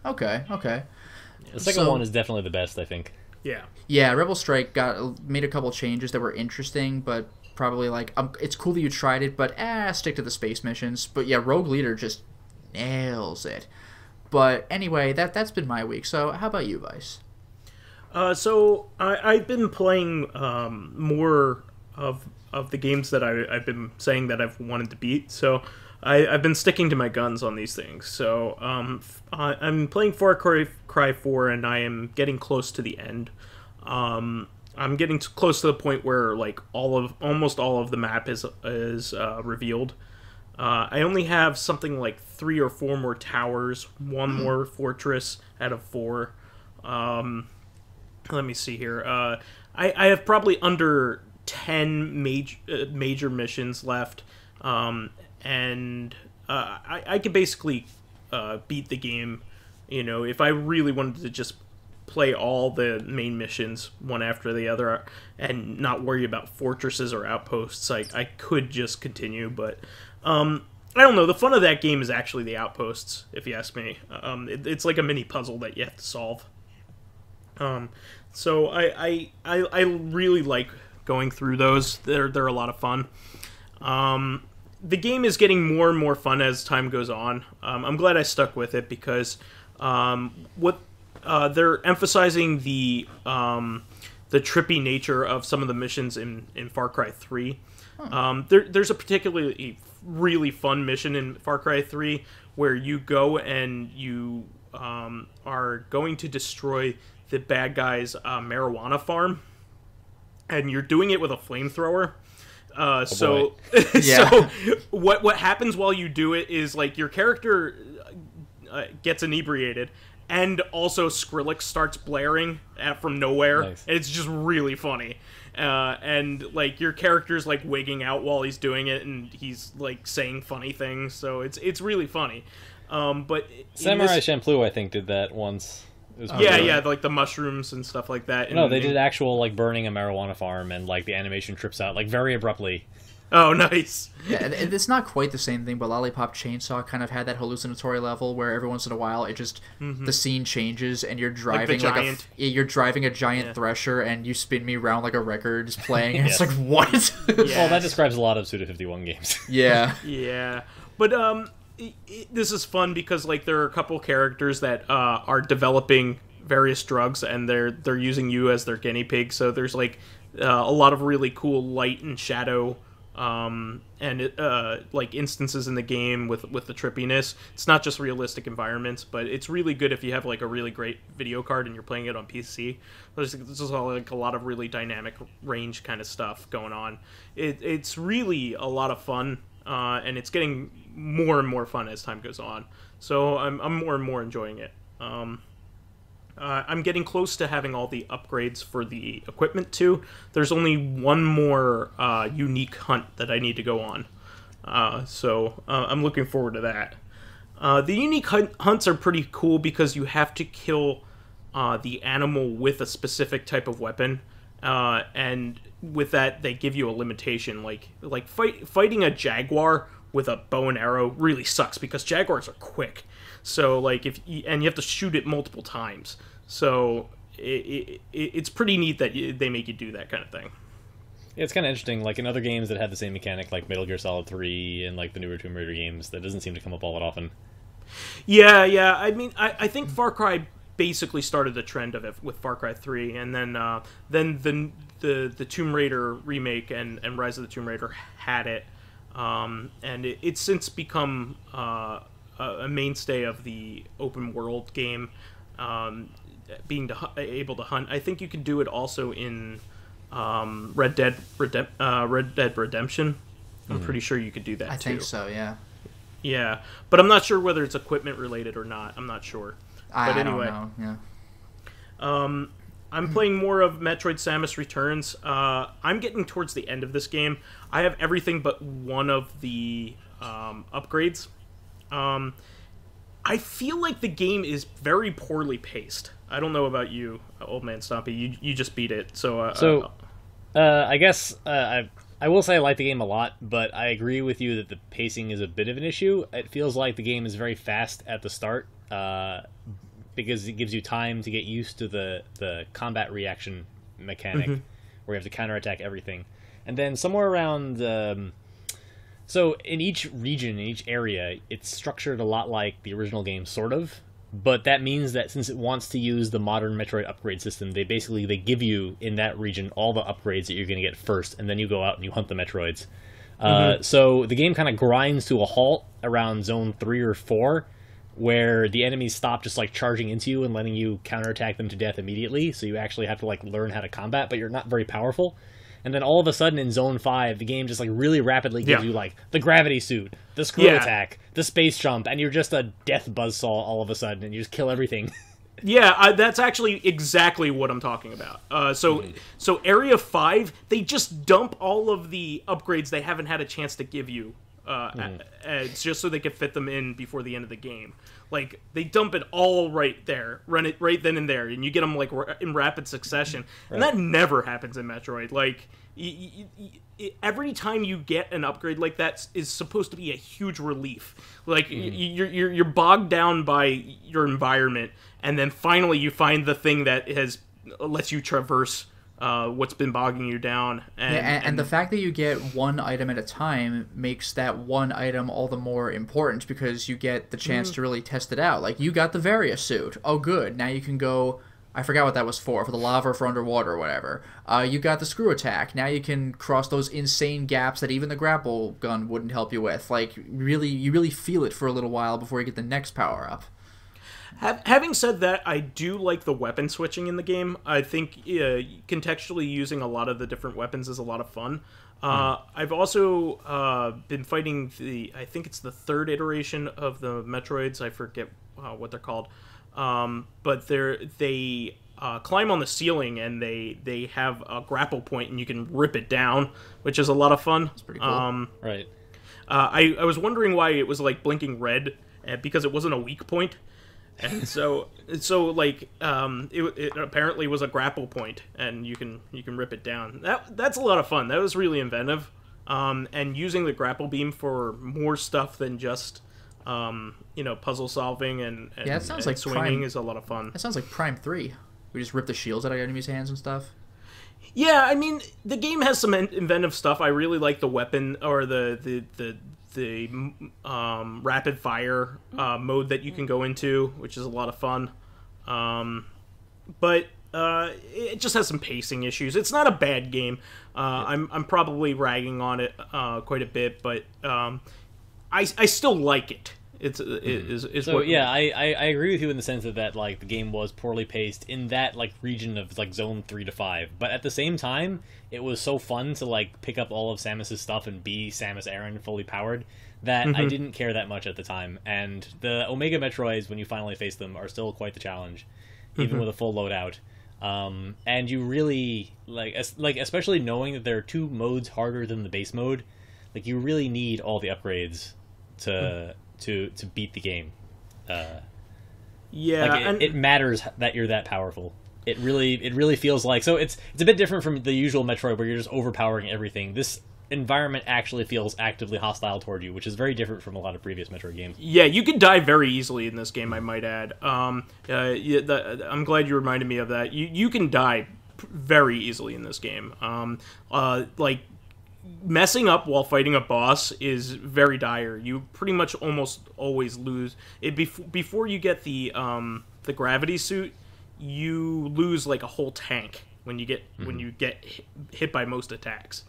Okay. The second one is definitely the best, I think. Yeah. Yeah, Rebel Strike made a couple changes that were interesting, but probably like... it's cool that you tried it, but stick to the space missions. But yeah, Rogue Leader just nails it. But anyway, that's been my week. So how about you, Vice? So I've been playing more of the games that I've been saying that I've wanted to beat. So I've been sticking to my guns on these things. So I'm playing Far Cry 4, and I am getting close to the end. I'm getting close to the point where like almost all of the map is revealed. I only have something like 3 or 4 more towers, 1 more fortress out of 4. Let me see here. I have probably under 10 major missions left, and I could basically beat the game. You know, if I really wanted to just play all the main missions one after the other and not worry about fortresses or outposts, I could just continue. But I don't know. The fun of that game is actually the outposts, if you ask me. It's like a mini puzzle that you have to solve. So I really like going through those. They're a lot of fun. The game is getting more and more fun as time goes on. I'm glad I stuck with it because they're emphasizing the trippy nature of some of the missions in Far Cry 3. There's a particularly really fun mission in Far Cry 3 where you go and you are going to destroy the bad guy's marijuana farm, and you're doing it with a flamethrower. So what happens while you do it is like your character gets inebriated, and also Skrillex starts blaring from nowhere. Nice. And it's just really funny. And like your character's like wigging out while he's doing it, and he's like saying funny things. So it's really funny. But Samurai Champloo, I think, did that once. It was yeah, like the mushrooms and stuff like that. No, they did actual like burning a marijuana farm, and like the animation trips out like very abruptly. Oh, nice. Yeah, it's not quite the same thing, but Lollipop Chainsaw kind of had that hallucinatory level where every once in a while it just the scene changes and you're driving you're driving a giant thresher and you spin me around like a record is playing. And It's like what? Well, that describes a lot of Suda51 games. Yeah. Yeah, but this is fun because like there are a couple characters that are developing various drugs and they're using you as their guinea pig. So there's like a lot of really cool light and shadow and like instances in the game with the trippiness. It's not just realistic environments, but it's really good if you have like a really great video card and you're playing it on PC. There's like a lot of really dynamic range kind of stuff going on. It's really a lot of fun, and it's getting more and more fun as time goes on. So I'm more and more enjoying it. I'm getting close to having all the upgrades for the equipment too. There's only one more unique hunt that I need to go on. So I'm looking forward to that. The unique hunts are pretty cool because you have to kill the animal with a specific type of weapon. And with that, they give you a limitation. Like fighting a jaguar with a bow and arrow really sucks because jaguars are quick. So like you have to shoot it multiple times. So it's pretty neat that they make you do that kind of thing. Yeah, it's kind of interesting. Like in other games that have the same mechanic, like Metal Gear Solid 3 and like the newer Tomb Raider games, that doesn't seem to come up all that often. Yeah. I mean, I think Far Cry basically started the trend of it with Far Cry 3, and then the Tomb Raider remake and Rise of the Tomb Raider had it, and it's since become a mainstay of the open world game, being able to hunt. I think you can do it also in Red Dead Redemption. I'm pretty sure you could do that too. I think so, yeah. Yeah, but I'm not sure whether it's equipment related or not. I'm not sure. But anyway, don't know. Yeah. I'm playing more of Metroid Samus Returns. I'm getting towards the end of this game. I have everything but one of the upgrades. I feel like the game is very poorly paced. I don't know about you, OldManStompy. You just beat it, so. I guess I will say I like the game a lot, but I agree with you that the pacing is a bit of an issue. It feels like the game is very fast at the start, because it gives you time to get used to the combat reaction mechanic, where you have to counterattack everything. And then somewhere around... so in each region, in each area, it's structured a lot like the original game, sort of. But that means that since it wants to use the modern Metroid upgrade system, they give you, in that region, all the upgrades that you're going to get first, and then you go out and you hunt the Metroids. So the game kind of grinds to a halt around Zone 3 or 4, where the enemies stop just like charging into you and letting you counterattack them to death immediately, so you actually have to like learn how to combat, but you're not very powerful. And then all of a sudden in Zone 5, the game just like really rapidly gives you like the gravity suit, the screw attack, the space jump, and you're just a death buzzsaw all of a sudden, and you just kill everything. Yeah, that's actually exactly what I'm talking about. So Area 5, they just dump all of the upgrades they haven't had a chance to give you, just so they could fit them in before the end of the game. Like, they dump it all right there, run it right then and there, and you get them, like, in rapid succession. Right. And that never happens in Metroid. Like, every time you get an upgrade like that is supposed to be a huge relief. Like, you're bogged down by your environment, and then finally you find the thing that lets you traverse what's been bogging you down. And the fact that you get one item at a time makes that one item all the more important, because you get the chance to really test it out. Like, you got the Varia suit. Oh, good. Now you can go... I forgot what that was for the lava or for underwater or whatever. You got the screw attack. Now you can cross those insane gaps that even the grapple gun wouldn't help you with. Like, you really feel it for a little while before you get the next power-up. Having said that, I do like the weapon switching in the game. I think contextually using a lot of the different weapons is a lot of fun. I've also been fighting I think it's the third iteration of the Metroids. I forget what they're called. But they climb on the ceiling, and they have a grapple point, and you can rip it down, which is a lot of fun. That's pretty cool. Right. I was wondering why it was like blinking red because it wasn't a weak point. And so like it apparently was a grapple point, and you can rip it down. That's a lot of fun. That was really inventive, and using the grapple beam for more stuff than just puzzle solving and that sounds like swinging is a lot of fun. That sounds like Prime 3. We just rip the shields out of enemies' hands and stuff. Yeah, I mean, the game has some inventive stuff. I really like the weapon or the rapid fire mode that you can go into, which is a lot of fun. But it just has some pacing issues. It's not a bad game. I'm probably ragging on it quite a bit, but I still like it. I agree with you in the sense that like the game was poorly paced in that like region of like zone 3 to 5, but at the same time it was so fun to like pick up all of Samus's stuff and be Samus Aran fully powered that I didn't care that much at the time. And the Omega Metroids, when you finally face them, are still quite the challenge, even with a full loadout. And you really like especially knowing that there are 2 modes harder than the base mode, like you really need all the upgrades to beat the game. It matters that you're that powerful. It really feels like, so it's a bit different from the usual Metroid where you're just overpowering everything. This environment actually feels actively hostile toward you, which is very different from a lot of previous Metroid games. Yeah, you can die very easily in this game, I might add. I'm glad you reminded me of that. You can die very easily in this game. Like, messing up while fighting a boss is very dire. You pretty much almost always lose. Before you get the gravity suit, you lose like a whole tank when you get hit by most attacks,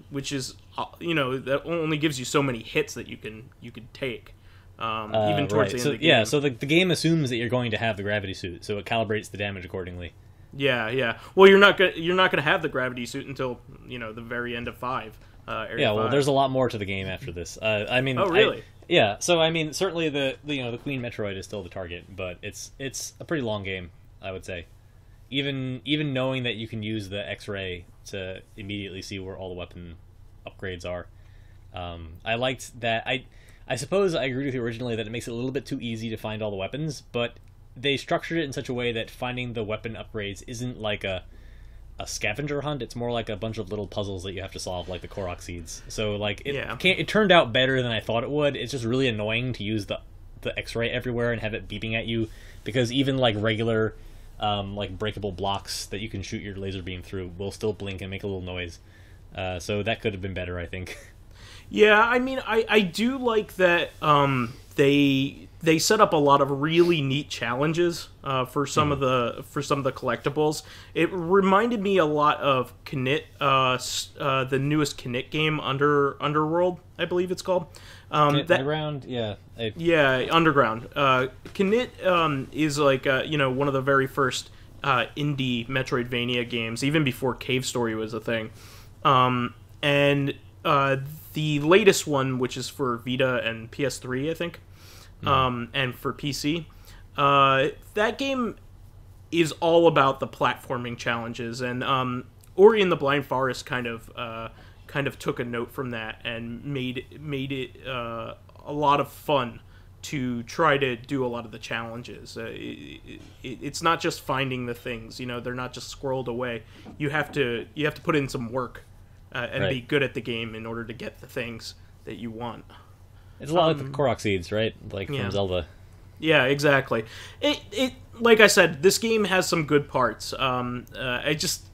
which is that only gives you so many hits that you can take. Even towards the end of the game. Yeah, so the game assumes that you're going to have the gravity suit, so it calibrates the damage accordingly. Yeah. Well, you're not gonna have the gravity suit until the very end of 5. Well, there's a lot more to the game after this. I mean, oh really? So I mean, certainly the Queen Metroid is still the target, but it's a pretty long game, I would say. Even knowing that you can use the X-ray to immediately see where all the weapon upgrades are, I liked that. I suppose I agreed with you originally that it makes it a little bit too easy to find all the weapons, but they structured it in such a way that finding the weapon upgrades isn't like a scavenger hunt. It's more like a bunch of little puzzles that you have to solve, like the Korok seeds. So like it turned out better than I thought it would. It's just really annoying to use the X-ray everywhere and have it beeping at you, because even like regular like breakable blocks that you can shoot your laser beam through will still blink and make a little noise. So that could have been better, I think. Yeah, I mean, I do like that they set up a lot of really neat challenges for some of the collectibles. It reminded me a lot of Knit, the newest Knit game, Underworld, I believe it's called. Underground, yeah. Underground. Knit is like one of the very first indie Metroidvania games, even before Cave Story was a thing. And the latest one, which is for Vita and PS3, I think. And for PC, that game is all about the platforming challenges, and Ori and the Blind Forest kind of took a note from that and made it a lot of fun to try to do a lot of the challenges. It's not just finding the things, they're not just squirreled away. You have to put in some work and be good at the game in order to get the things that you want. It's a lot like the Korok seeds, right? Like from Zelda. Yeah, exactly. It like I said, this game has some good parts. It just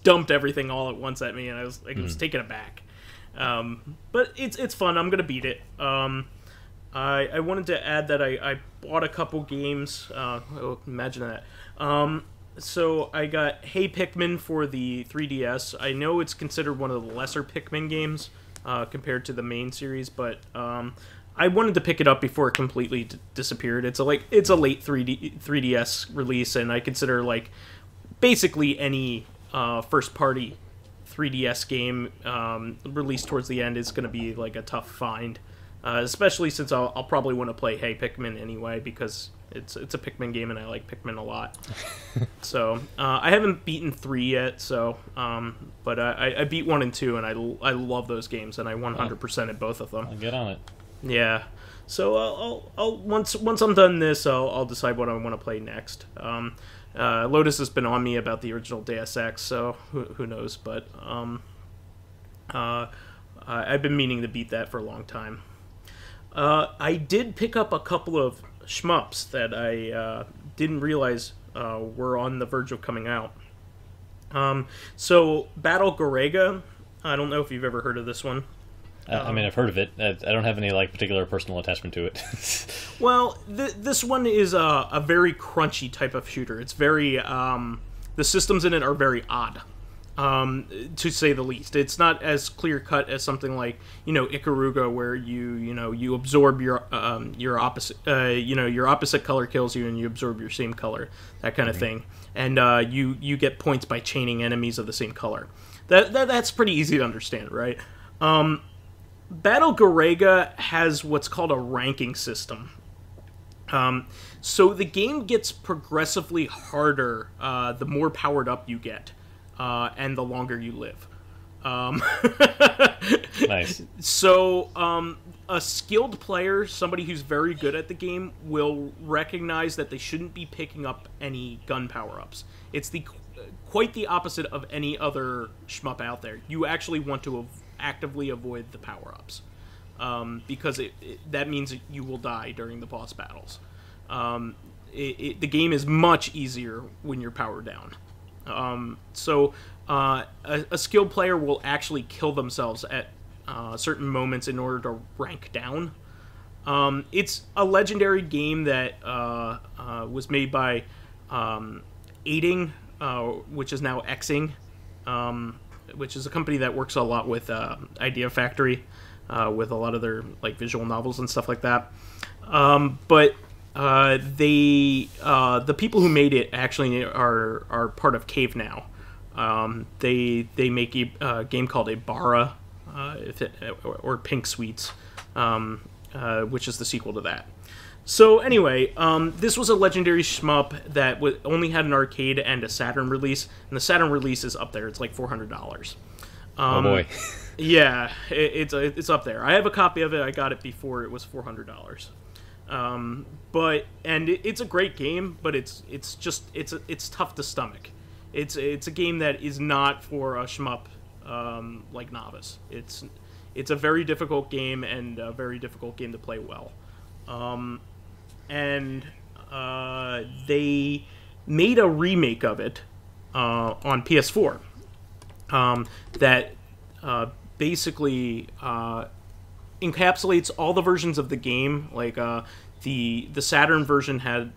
dumped everything all at once at me, and I was like, I was taken aback. But it's fun. I'm gonna beat it. I wanted to add that I bought a couple games. Imagine that. So I got Hey Pikmin for the 3DS. I know it's considered one of the lesser Pikmin games compared to the main series, but I wanted to pick it up before it completely disappeared. It's a late 3DS release, and I consider like basically any first-party 3DS game released towards the end is going to be like a tough find, especially since I'll probably want to play Hey Pikmin anyway, because it's a Pikmin game and I like Pikmin a lot. So I haven't beaten 3 yet, so but I beat 1 and 2, and I love those games, and I 100%ed both of them. I'll get on it. Yeah. So I'll once I'm done this, I'll decide what I want to play next. Lotus has been on me about the original Deus Ex, so who knows? But I've been meaning to beat that for a long time. I did pick up a couple of shmups that I didn't realize were on the verge of coming out. So Battle Garrega, I don't know if you've ever heard of this one. I mean, I've heard of it. I don't have any particular personal attachment to it. Well, this one is a very crunchy type of shooter. It's very the systems in it are very odd, to say the least. It's not as clear cut as something like Ikaruga, where you absorb your opposite your opposite color kills you and you absorb your same color, that kind of thing, and you get points by chaining enemies of the same color. That's pretty easy to understand, right? Battle Garrega has what's called a ranking system. So the game gets progressively harder the more powered up you get, and the longer you live. Nice. So a skilled player, somebody who's very good at the game, will recognize that they shouldn't be picking up any gun power-ups. It's quite the opposite of any other shmup out there. You actually want to actively avoid the power-ups, because that means you will die during the boss battles. The game is much easier when you're powered down. So a skilled player will actually kill themselves at certain moments in order to rank down. It's a legendary game that was made by Aiding, which is now Xing, which is a company that works a lot with Idea Factory, with a lot of their visual novels and stuff like that. But the people who made it actually are part of Cave now. They make a game called Ibarra, or Pink Sweets, which is the sequel to that. So anyway, this was a legendary shmup that only had an arcade and a Saturn release, and the Saturn release is up there. It's like $400. Oh boy. Yeah, it's up there. I have a copy of it. I got it before it was $400. It's a great game, but it's tough to stomach. It's a game that is not for a shmup like Novice. It's a very difficult game, and a very difficult game to play well. They made a remake of it on PS4 that basically encapsulates all the versions of the game. Like the Saturn version had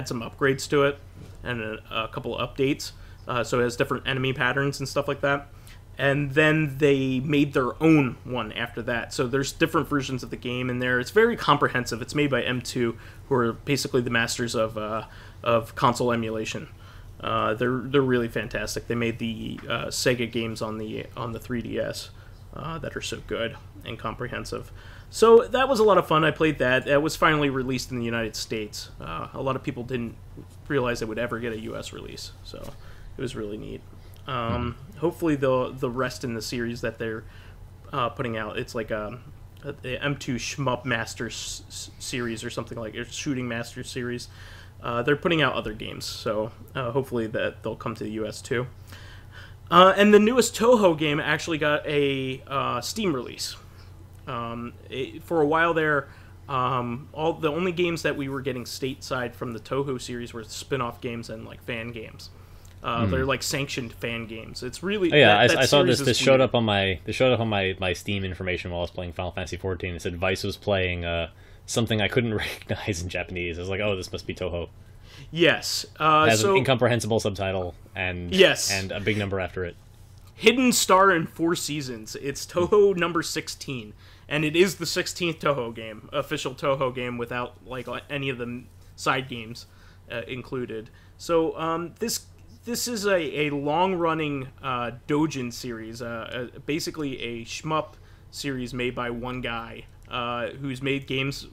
some upgrades to it and a couple of updates, so it has different enemy patterns and stuff like that. And then they made their own one after that. So there's different versions of the game in there. It's very comprehensive. It's made by M2, who are basically the masters of console emulation. They're really fantastic. They made the Sega games on the 3DS that are so good and comprehensive. So that was a lot of fun. I played that. That was finally released in the United States. A lot of people didn't realize it would ever get a US release, so it was really neat. Hopefully the rest in the series that they're putting out, it's like the M2 Shmup Masters series or something like it, Shooting Masters series. They're putting out other games, so hopefully that they'll come to the US too. And the newest Thouhou game actually got a Steam release. For a while there, the only games that we were getting stateside from the Thouhou series were spin-off games and fan games. They're sanctioned fan games. It's really I saw this. This showed up on my Steam information while I was playing Final Fantasy XIV. It said Vice was playing something I couldn't recognize in Japanese. I was like, oh, this must be Thouhou. Yes. It has an incomprehensible subtitle and a big number after it. Hidden Star in 4 Seasons. It's Thouhou number 16, and it is the 16th Thouhou game, official Thouhou game without any of the side games included. So this is a long-running doujin series, basically a shmup series made by one guy who's made games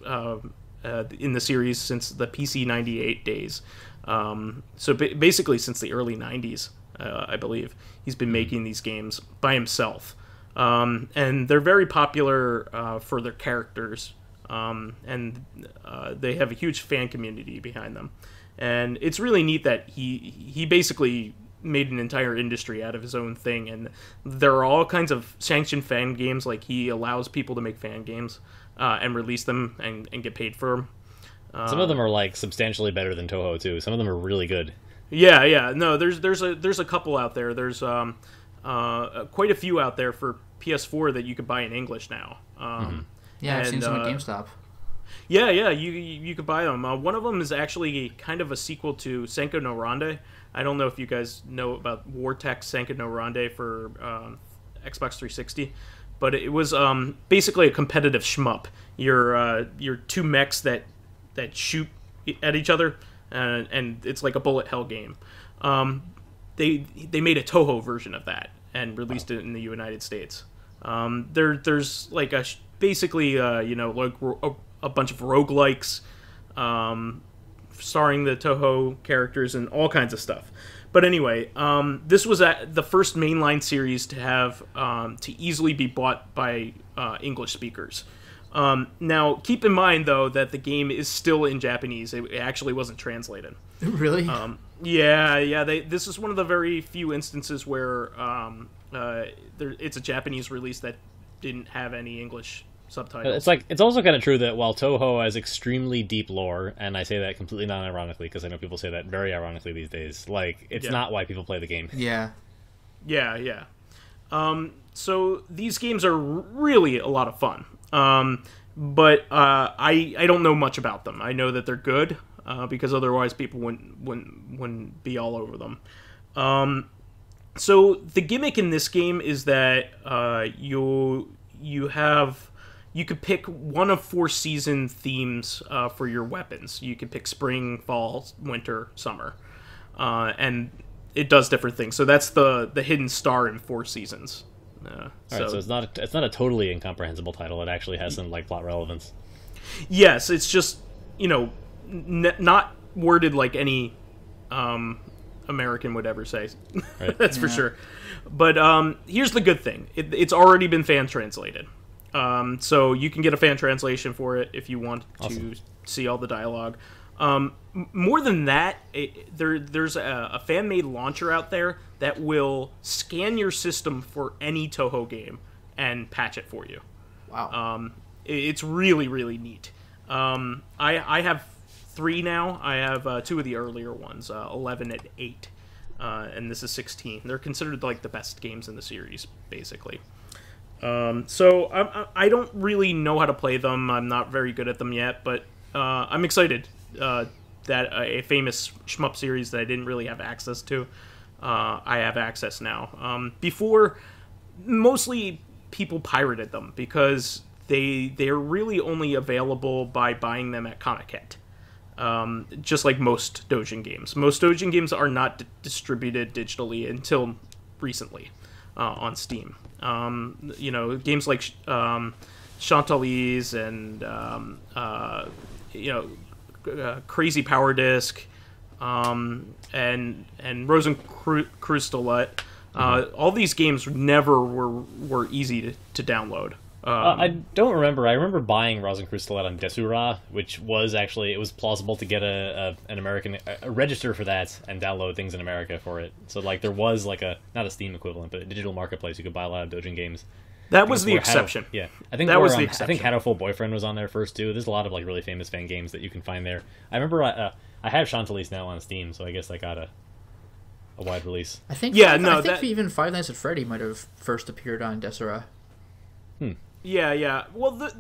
in the series since the PC 98 days. So basically since the early 90s, I believe. He's been making these games by himself. And they're very popular for their characters, and they have a huge fan community behind them. And it's really neat that he basically made an entire industry out of his own thing, and there are all kinds of sanctioned fan games. Like, he allows people to make fan games and release them and get paid for them. Some of them are like substantially better than Thouhou too. Some of them are really good. Yeah. No, there's a couple out there. There's quite a few out there for PS4 that you could buy in English now. Yeah, I've seen some at GameStop. Yeah, you could buy them. One of them is actually kind of a sequel to Senko no Rande. I don't know if you guys know about Wartech Senko no Rande for Xbox 360, but it was basically a competitive shmup. You're two mechs that shoot at each other, and it's like a bullet hell game. They made a Thouhou version of that and released it in the United States. There's like basically like a bunch of roguelikes, starring the Thouhou characters and all kinds of stuff. But anyway, this was the first mainline series to have to easily be bought by English speakers. Now, keep in mind, though, that the game is still in Japanese. It actually wasn't translated. Really? Yeah. This is one of the very few instances where it's a Japanese release that didn't have any English subtitles. It's also kind of true that while Thouhou has extremely deep lore, and I say that completely non-ironically because I know people say that very ironically these days, like, it's not why people play the game. Yeah. Yeah. So these games are really a lot of fun. But I don't know much about them. I know that they're good, because otherwise people wouldn't be all over them. So the gimmick in this game is that you could pick one of 4 season themes for your weapons. You could pick spring, fall, winter, summer, and it does different things. So that's the hidden star in 4 seasons. So it's not a totally incomprehensible title. It actually has some like plot relevance. Yes, it's just not worded like any American would ever say. Right. That's for sure. But here's the good thing: it's already been fan translated, so you can get a fan translation for it if you want to see all the dialogue. More than that, there's a fan-made launcher out there that will scan your system for any Thouhou game and patch it for you. Wow. It's really, really neat. I have 3 now. I have 2 of the earlier ones, 11 and 8, and this is 16. They're considered like the best games in the series, basically. So I don't really know how to play them. I'm not very good at them yet, but I'm excited that a famous shmup series that I didn't really have access to, I have access now. Before, mostly people pirated them because they're really only available by buying them at Comiket. Just like most Dojin games. Most Dojin games are not distributed digitally until recently on Steam. Games like Chantalise and Crazy Power Disc, and Rosenkreuzstilett. All these games never were easy to download. I don't remember. I remember buying Rosenkreuzstilett on Desura, which was actually, it was plausible to get an American register for that and download things in America for it. So like there was like not a Steam equivalent, but a digital marketplace you could buy a lot of Dojin games. That was the exception. I think that was the exception. I think Hatoful Boyfriend was on there first too. There's a lot of like really famous fan games that you can find there. I remember I have Chantalise now on Steam, so I guess I got a wide release. I think even Five Nights at Freddy might have first appeared on Desura. Yeah. Well,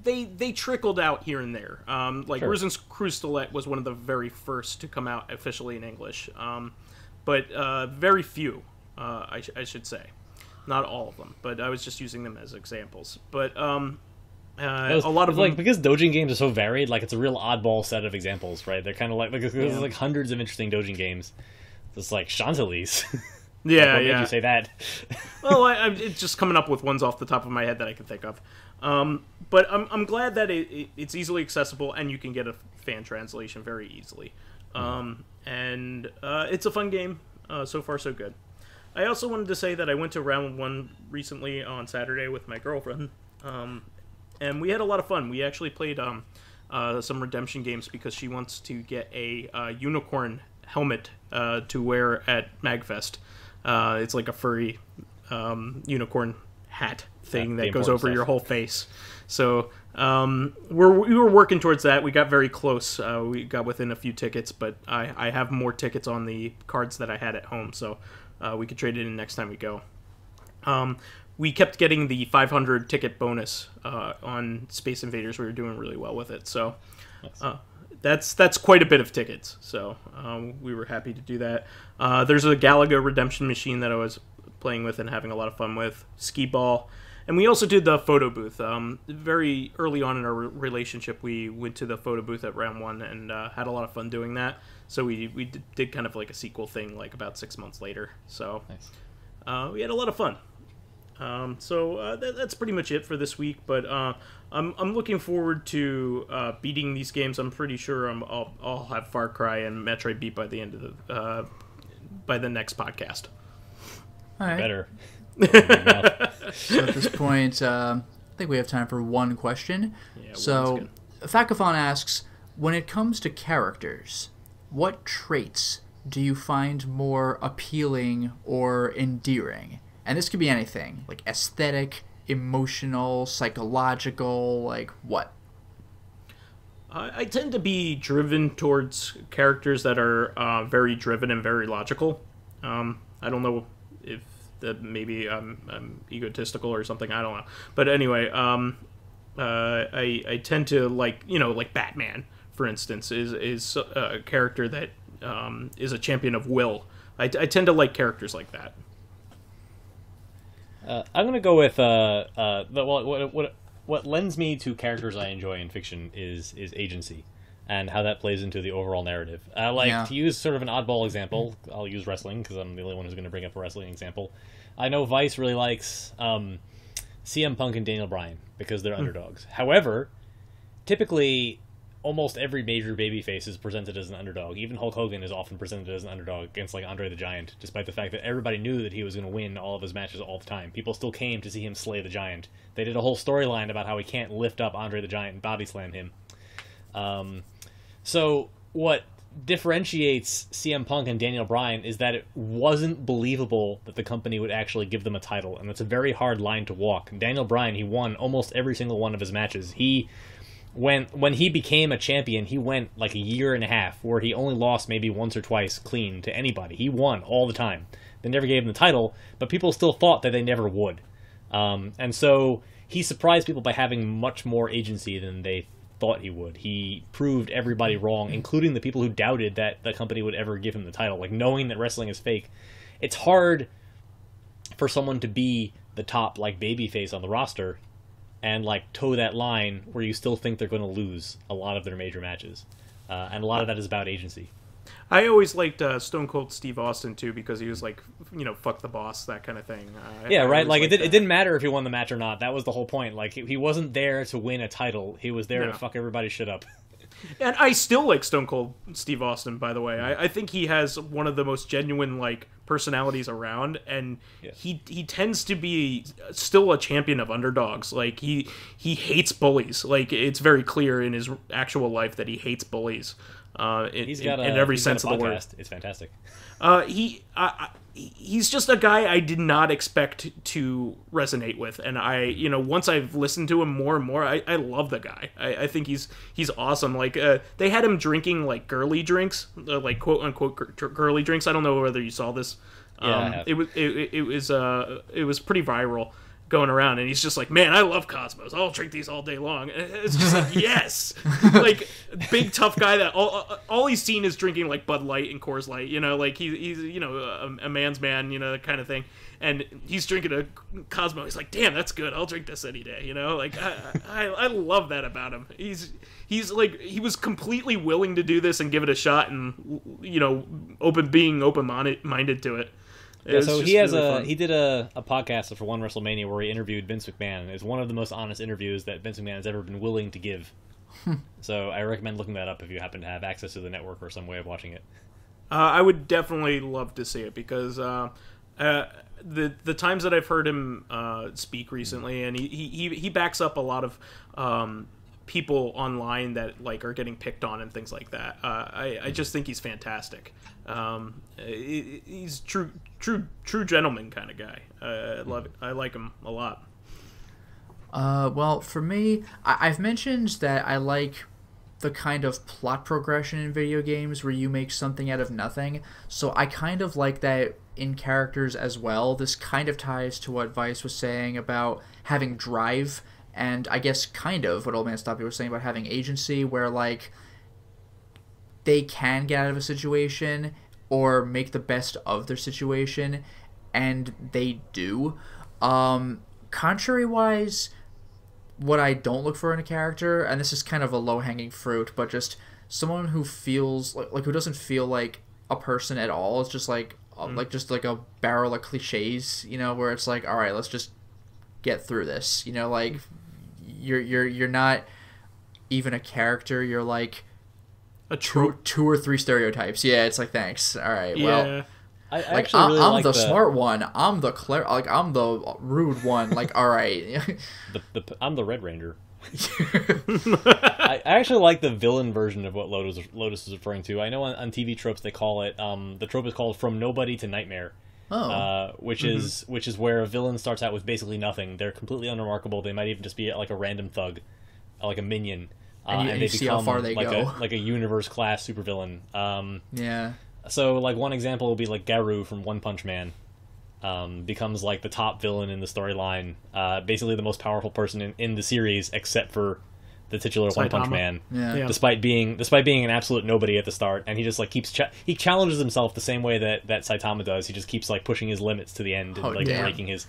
they trickled out here and there. Rosenkreuzstilett was one of the very first to come out officially in English, but very few, I should say. Not all of them, but I was just using them as examples. But a lot of them, because Dojin games are so varied, like it's a real oddball set of examples, right? They're kind of there's like hundreds of interesting Dojin games. It's like Chantalise. Yeah, what made you say that? Well, it's just coming up with ones off the top of my head that I can think of. But I'm glad that it's easily accessible and you can get a fan translation very easily. And it's a fun game. So far, so good. I also wanted to say that I went to round 1 recently on Saturday with my girlfriend, and we had a lot of fun. We actually played some redemption games because she wants to get a unicorn helmet to wear at MagFest. It's like a furry unicorn hat thing that goes over your whole face. So we were working towards that. We got very close. We got within a few tickets, but I have more tickets on the cards that I had at home, so we could trade it in next time we go. We kept getting the 500 ticket bonus on Space Invaders. We were doing really well with it, so that's quite a bit of tickets. So we were happy to do that. There's a Galaga redemption machine that I was playing with and having a lot of fun with. Skee ball. And we also did the photo booth. Very early on in our relationship, we went to the photo booth at round 1 and had a lot of fun doing that. So we did kind of like a sequel thing like about 6 months later. So nice. We had a lot of fun. So that's pretty much it for this week. But I'm looking forward to beating these games. I'm pretty sure I'll have Far Cry and Metroid beat by the end of by the next podcast. All right. Better. So at this point, I think we have time for one question. Yeah, so Facathon asks, when it comes to characters, what traits do you find more appealing or endearing? And this could be anything, like aesthetic, emotional, psychological, like what? I tend to be driven towards characters that are very driven and very logical. I don't know if that maybe I'm egotistical or something. I don't know. But anyway, I tend to like Batman, for instance, is a character that is a champion of will. I tend to like characters like that. I'm gonna go with what lends me to characters I enjoy in fiction is agency, and how that plays into the overall narrative. To use sort of an oddball example, I'll use wrestling because I'm the only one who's going to bring up a wrestling example. I know Vice really likes CM Punk and Daniel Bryan because they're underdogs. However, typically, almost every major babyface is presented as an underdog. Even Hulk Hogan is often presented as an underdog against like Andre the Giant, despite the fact that everybody knew that he was going to win all of his matches all the time. People still came to see him slay the Giant. They did a whole storyline about how he can't lift up Andre the Giant and body slam him. So what differentiates CM Punk and Daniel Bryan is that it wasn't believable that the company would actually give them a title, and that's a very hard line to walk. Daniel Bryan, he won almost every single one of his matches. When he became a champion, he went like a year and a half where he only lost maybe once or twice clean to anybody. He won all the time. They never gave him the title, but people still thought that they never would. And so he surprised people by having much more agency than they thought he would. He proved everybody wrong, including the people who doubted that the company would ever give him the title. Like, knowing that wrestling is fake, it's hard for someone to be the top like babyface on the roster and like toe that line where you still think they're going to lose a lot of their major matches, and a lot of that is about agency. I always liked Stone Cold Steve Austin too, because he was like, fuck the boss, that kind of thing. Yeah, right. Like it didn't matter if he won the match or not. That was the whole point. Like he wasn't there to win a title. He was there to fuck everybody's shit up. And I still like Stone Cold Steve Austin, by the way. I think he has one of the most genuine like personalities around, and he tends to be still a champion of underdogs. Like he hates bullies. Like it's very clear in his actual life that he hates bullies. In every sense of the word. It's fantastic. He's just a guy I did not expect to resonate with, and once I've listened to him more and more, I love the guy. I think he's awesome. Like they had him drinking like girly drinks, like quote unquote girly drinks. I don't know whether you saw this. It was pretty viral going around, and he's just like, man, I love Cosmos, I'll drink these all day long. And it's just like, yes, like big tough guy that all he's seen is drinking like Bud Light and Coors Light, like he's a man's man, that kind of thing, and he's drinking a Cosmo. He's like, damn, that's good, I'll drink this any day. Like I love that about him. He's like, he was completely willing to do this and give it a shot, and being open-minded to it. Yeah, so he did a podcast for One WrestleMania where he interviewed Vince McMahon. It's one of the most honest interviews that Vince McMahon has ever been willing to give. So I recommend looking that up if you happen to have access to the network or some way of watching it. I would definitely love to see it, because the times that I've heard him speak recently, and he backs up a lot of people online that like are getting picked on and things like that. I just think he's fantastic. He's true gentleman kind of guy. I love it. I like him a lot. Well, for me, I've mentioned that I like the kind of plot progression in video games where you make something out of nothing. So I kind of like that in characters as well. This kind of ties to what Vice was saying about having drive, and I guess kind of what OldManStompy was saying about having agency, where like they can get out of a situation or make the best of their situation, and they do. Contrary-wise, what I don't look for in a character, and this is kind of a low-hanging fruit, but just someone who feels like who doesn't feel like a person at all. It's just like just like a barrel of cliches, you know, where it's like, all right, let's just get through this, you know, like you're not even a character, you're like a two or three stereotypes. Yeah, it's like, thanks, all right, yeah. well, I like actually really I'm like the smart one, I'm the I'm the rude one, like, all right. I'm the Red Ranger. I actually like the villain version of what Lotus is referring to. I know on TV tropes they call it, the trope is called From Nobody to Nightmare. Which is where a villain starts out with basically nothing. They're completely unremarkable. They might even just be like a random thug, like a minion, and they see become how far they go. like a universe class supervillain. Yeah. So like one example would be like Garou from One Punch Man. Becomes like the top villain in the storyline, basically the most powerful person in the series, except for the titular One Punch Man. Yeah. Despite being an absolute nobody at the start, and he just like keeps he challenges himself the same way that Saitama does. He just keeps like pushing his limits to the end and breaking his.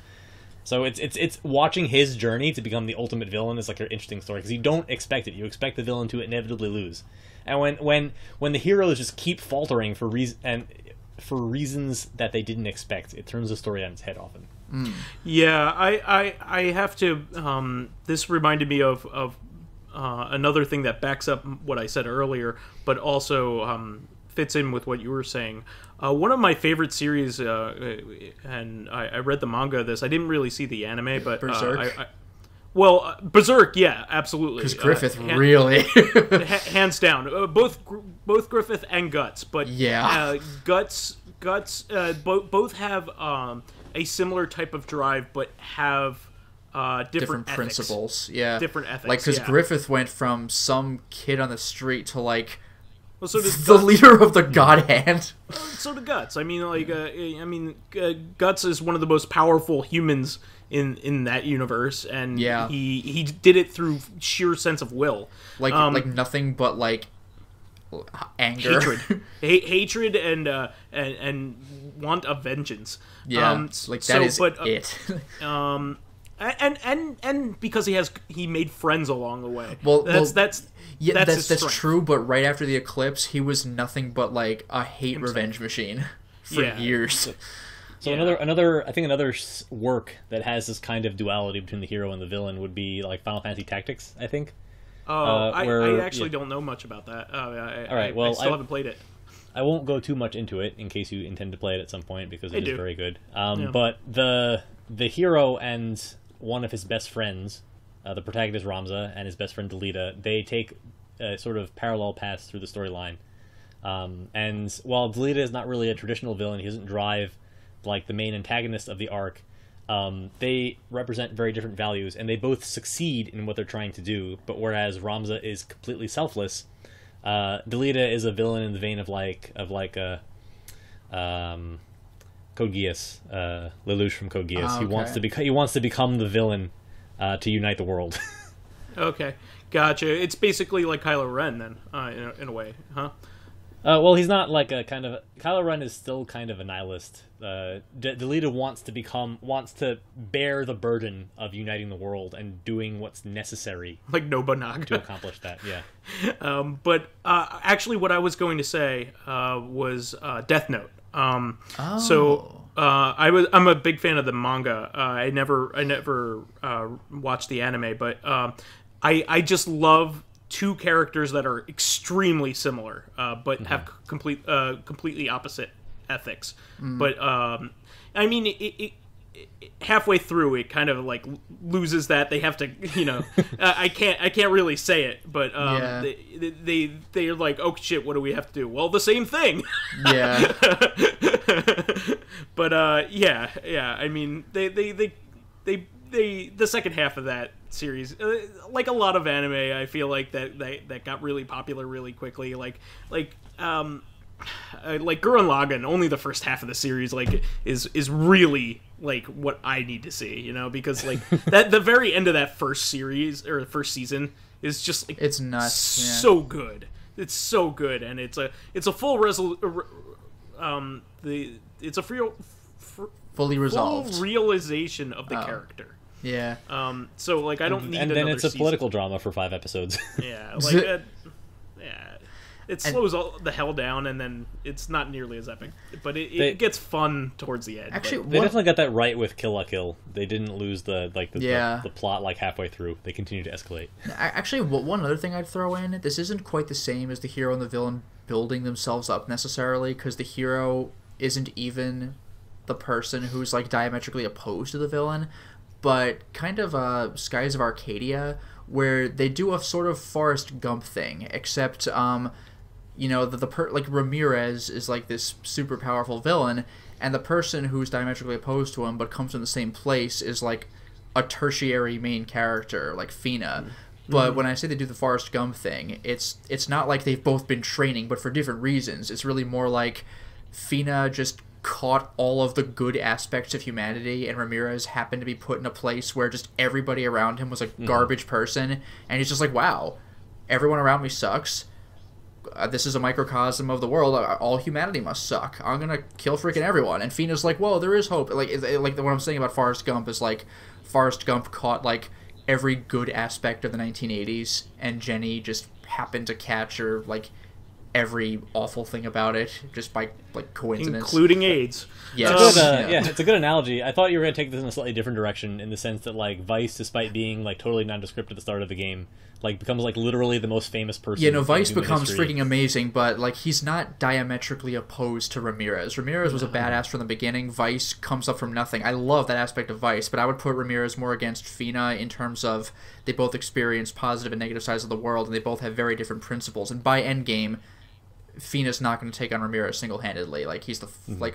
So it's watching his journey to become the ultimate villain is like an interesting story, because you don't expect it. You expect the villain to inevitably lose, and when the heroes just keep faltering for reasons that they didn't expect, it turns the story on its head often. Yeah, I have to. This reminded me of another thing that backs up what I said earlier, but also fits in with what you were saying. One of my favorite series, and I read the manga of this. I didn't really see the anime, but Berserk. Berserk, yeah, absolutely. Because Griffith really, hands down, both Griffith and Guts, but yeah, Guts both have a similar type of drive, but have different principles. Yeah, different ethics. Like, because Griffith went from some kid on the street to like. Well, so does the leader of the God Hand. So do Guts. I mean, like, Guts is one of the most powerful humans in that universe, and he did it through sheer sense of will. Like nothing but like anger, hatred, and want of vengeance. Yeah, it. And because he made friends along the way. That's true. But right after the eclipse, he was nothing but like a hate revenge machine for years. So another work that has this kind of duality between the hero and the villain would be like Final Fantasy Tactics, I think. I actually don't know much about that. All right, well, I still haven't played it. I won't go too much into it in case you intend to play it at some point, because it is very good. But the hero and one of his best friends, the protagonist Ramza and his best friend Delita, they take sort of parallel paths through the storyline. And while Delita is not really a traditional villain, he doesn't drive like the main antagonist of the arc, they represent very different values, and they both succeed in what they're trying to do. But whereas Ramza is completely selfless, Delita is a villain in the vein of Code Geass, Lelouch from Code Geass. Okay. He wants to become the villain to unite the world. Okay, gotcha. It's basically like Kylo Ren then, in a way, huh? Well, he's not like a kind of... Kylo Ren is still kind of a nihilist. Delita wants to bear the burden of uniting the world and doing what's necessary, like Nobunaga, to accomplish that. Yeah. But actually, what I was going to say was Death Note. So I'm a big fan of the manga. I never watched the anime, but I just love two characters that are extremely similar, but have completely opposite ethics. But I mean, it halfway through it kind of like loses that. They have to, I can't really say it, but they're like, oh shit, what do we have to do? Well, the same thing. Yeah. But I mean, they the second half of that series, like a lot of anime, I feel like that got really popular really quickly. Like Gurren Lagann, only the first half of the series is really like what I need to see, because like that the very end of that first series or first season is just like it's nuts, so good. It's so good, and it's a full fully resolved full realization of the character. Yeah. So like I don't need and another then it's a season. political drama for 5 episodes. Yeah, like it slows all the hell down, and then it's not nearly as epic, but it gets fun towards the end. Actually, they definitely got that right with Kill la Kill. They didn't lose the plot like halfway through. They continue to escalate. Actually, one other thing I'd throw in, this isn't quite the same as the hero and the villain building themselves up necessarily, because the hero isn't even the person who's like diametrically opposed to the villain, but kind of Skies of Arcadia, where they do a sort of Forrest Gump thing, except like Ramirez is like this super powerful villain, and the person who's diametrically opposed to him but comes from the same place is like a tertiary main character, like Fina. But when I say they do the Forrest Gump thing, it's not like they've both been training, but for different reasons. It's really more like Fina just caught all of the good aspects of humanity, and Ramirez happened to be put in a place where just everybody around him was a garbage person, and he's just like, wow, everyone around me sucks. This is a microcosm of the world. All humanity must suck. I'm gonna kill freaking everyone. And Fina's like, whoa, there is hope. Like what I'm saying about Forrest Gump is like Forrest Gump caught like every good aspect of the 1980s, and Jenny just happened to capture like every awful thing about it just by like coincidence, including AIDS. Yes. It's a good analogy. I thought you were going to take this in a slightly different direction, in the sense that like Vice, despite being like totally nondescript at the start of the game, like becomes like literally the most famous person. Yeah, no, Vice in becomes history. freaking amazing, but like he's not diametrically opposed to Ramirez. Ramirez was a badass from the beginning. Vice comes up from nothing. I love that aspect of Vice, but I would put Ramirez more against Fina in terms of they both experience positive and negative sides of the world, and they both have very different principles. And by Endgame, Fina's not going to take on Ramirez single-handedly. Like he's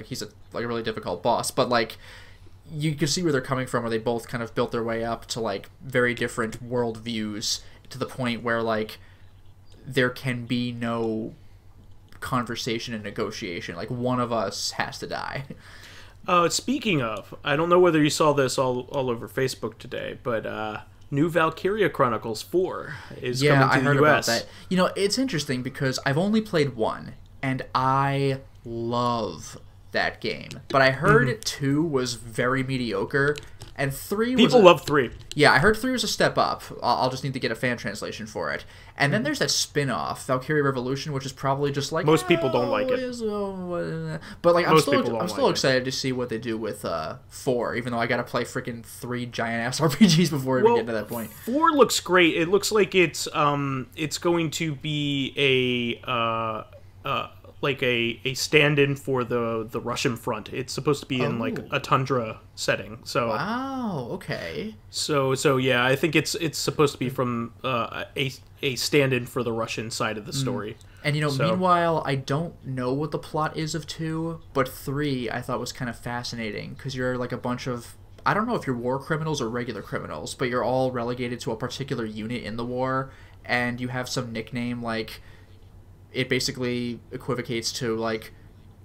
he's a really difficult boss, but like you can see where they're coming from, where they both kind of built their way up to like very different worldviews, to the point where like there can be no conversation and negotiation. Like one of us has to die. Speaking of, I don't know whether you saw this all over Facebook today, but new Valkyria Chronicles 4 is coming to I the heard US. about that. It's interesting because I've only played 1, and I love that game. But I heard 2 was very mediocre, and 3 was... People love 3. Yeah, I heard 3 was a step up. I'll just need to get a fan translation for it. And then there's that spin-off, Valkyria Revolution, which is probably just like... Most people don't like it. But like, I'm Most still excited to see what they do with 4, even though I gotta play freaking 3 giant-ass RPGs before we get to that point. 4 looks great. It looks like it's going to be a stand-in for the Russian front. It's supposed to be in like a tundra setting. So wow, okay. So yeah, I think it's supposed to be from a stand-in for the Russian side of the story. And meanwhile, I don't know what the plot is of 2, but 3 I thought was kind of fascinating, because you're like a bunch of, I don't know if you're war criminals or regular criminals, but you're all relegated to a particular unit in the war, and you have some nickname like... It basically equivocates to, like,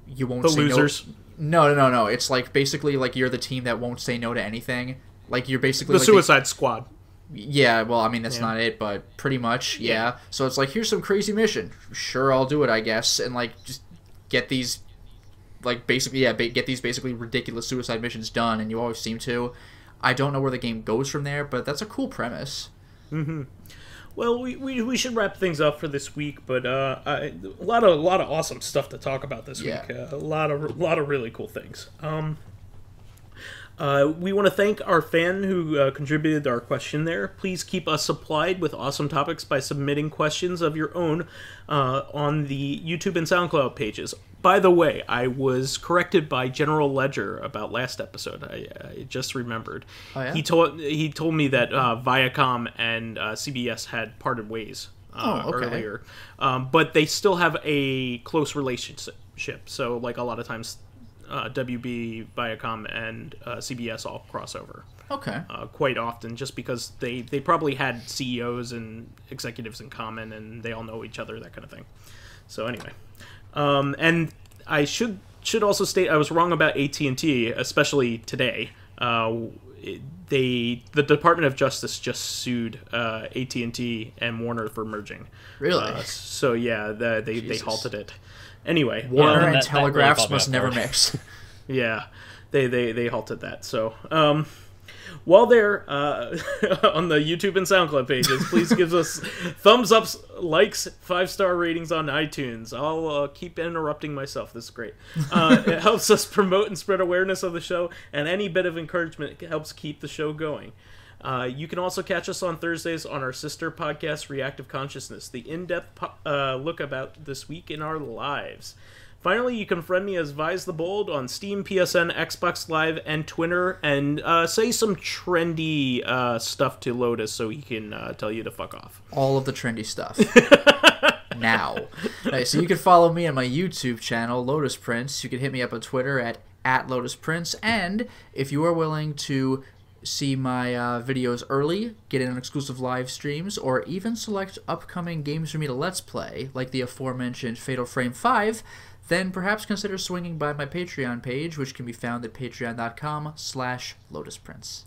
you won't say losers. No. It's, like, basically, like, you're the team that won't say no to anything. Like, you're basically... The like Suicide Squad. Yeah, well, I mean, that's not it, but pretty much, yeah. So it's like, here's some crazy mission. Sure, I'll do it, I guess. And, like, just get these, like, basically, get these basically ridiculous suicide missions done, and you always seem to. I don't know where the game goes from there, but that's a cool premise. Mm-hmm. Well, we should wrap things up for this week, but a lot of awesome stuff to talk about this week. A lot of really cool things. We want to thank our fan who contributed our question there. Please keep us supplied with awesome topics by submitting questions of your own on the YouTube and SoundCloud pages. By the way, I was corrected by General Ledger about last episode. I just remembered. Oh, yeah? He told me that Viacom and CBS had parted ways earlier, but they still have a close relationship. So, like, a lot of times WB, Viacom, and CBS all cross over. Okay. Quite often, just because they probably had CEOs and executives in common, and they all know each other, that kind of thing. So anyway, and I should also state I was wrong about AT&T, especially today. The Department of Justice just sued AT&T and Warner for merging. Really? So yeah, they halted it. Anyway, Warner and that telegraphs really must never mix. yeah, they halted that. So while they're on the YouTube and SoundCloud pages, please give us thumbs ups, likes, 5-star ratings on iTunes. I'll keep interrupting myself. This is great. It helps us promote and spread awareness of the show, and any bit of encouragement helps keep the show going. You can also catch us on Thursdays on our sister podcast, Reactive Consciousness, the in-depth look about this week in our lives. Finally, you can friend me as VyseTheBold on Steam, PSN, Xbox Live, and Twitter, and say some trendy stuff to Lotus so he can tell you to fuck off. All of the trendy stuff. Now. Right, so you can follow me on my YouTube channel, Lotus Prince. You can hit me up on Twitter at Lotus Prince, and if you are willing to see my videos early, get in on exclusive live streams, or even select upcoming games for me to Let's Play, like the aforementioned Fatal Frame 5, then perhaps consider swinging by my Patreon page, which can be found at patreon.com/LotusPrince.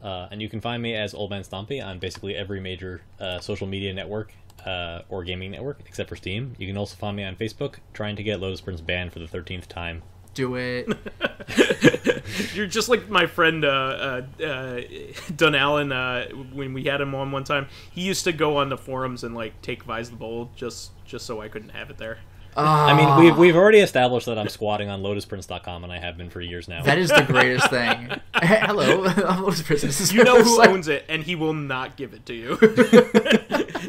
And you can find me as OldManStompy on basically every major social media network or gaming network, except for Steam. You can also find me on Facebook, trying to get Lotus Prince banned for the 13th time. Do it. You're just like my friend Don Allen when we had him on one time. He used to go on the forums and like take VyseTheBold just so I couldn't have it there. I mean, we've already established that I'm squatting on LotusPrince.com, and I have been for years now. That is the greatest thing. Hello, I'm Lotus Prince. This is you know who owns it, and he will not give it to you.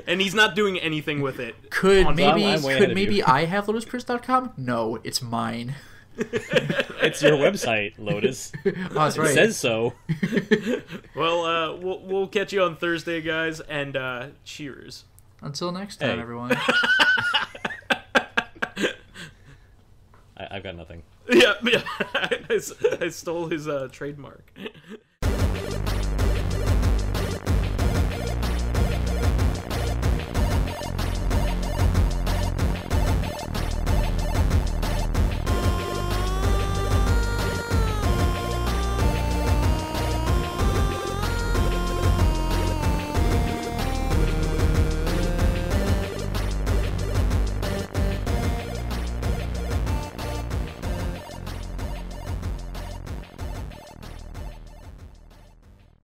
And he's not doing anything with it. Could maybe I have LotusPrince.com? No, it's mine. It's your website, Lotus. Oh, that's right. It says so. Well, we'll catch you on Thursday, guys, and cheers. Until next time, everyone. I've got nothing. Yeah, I stole his trademark.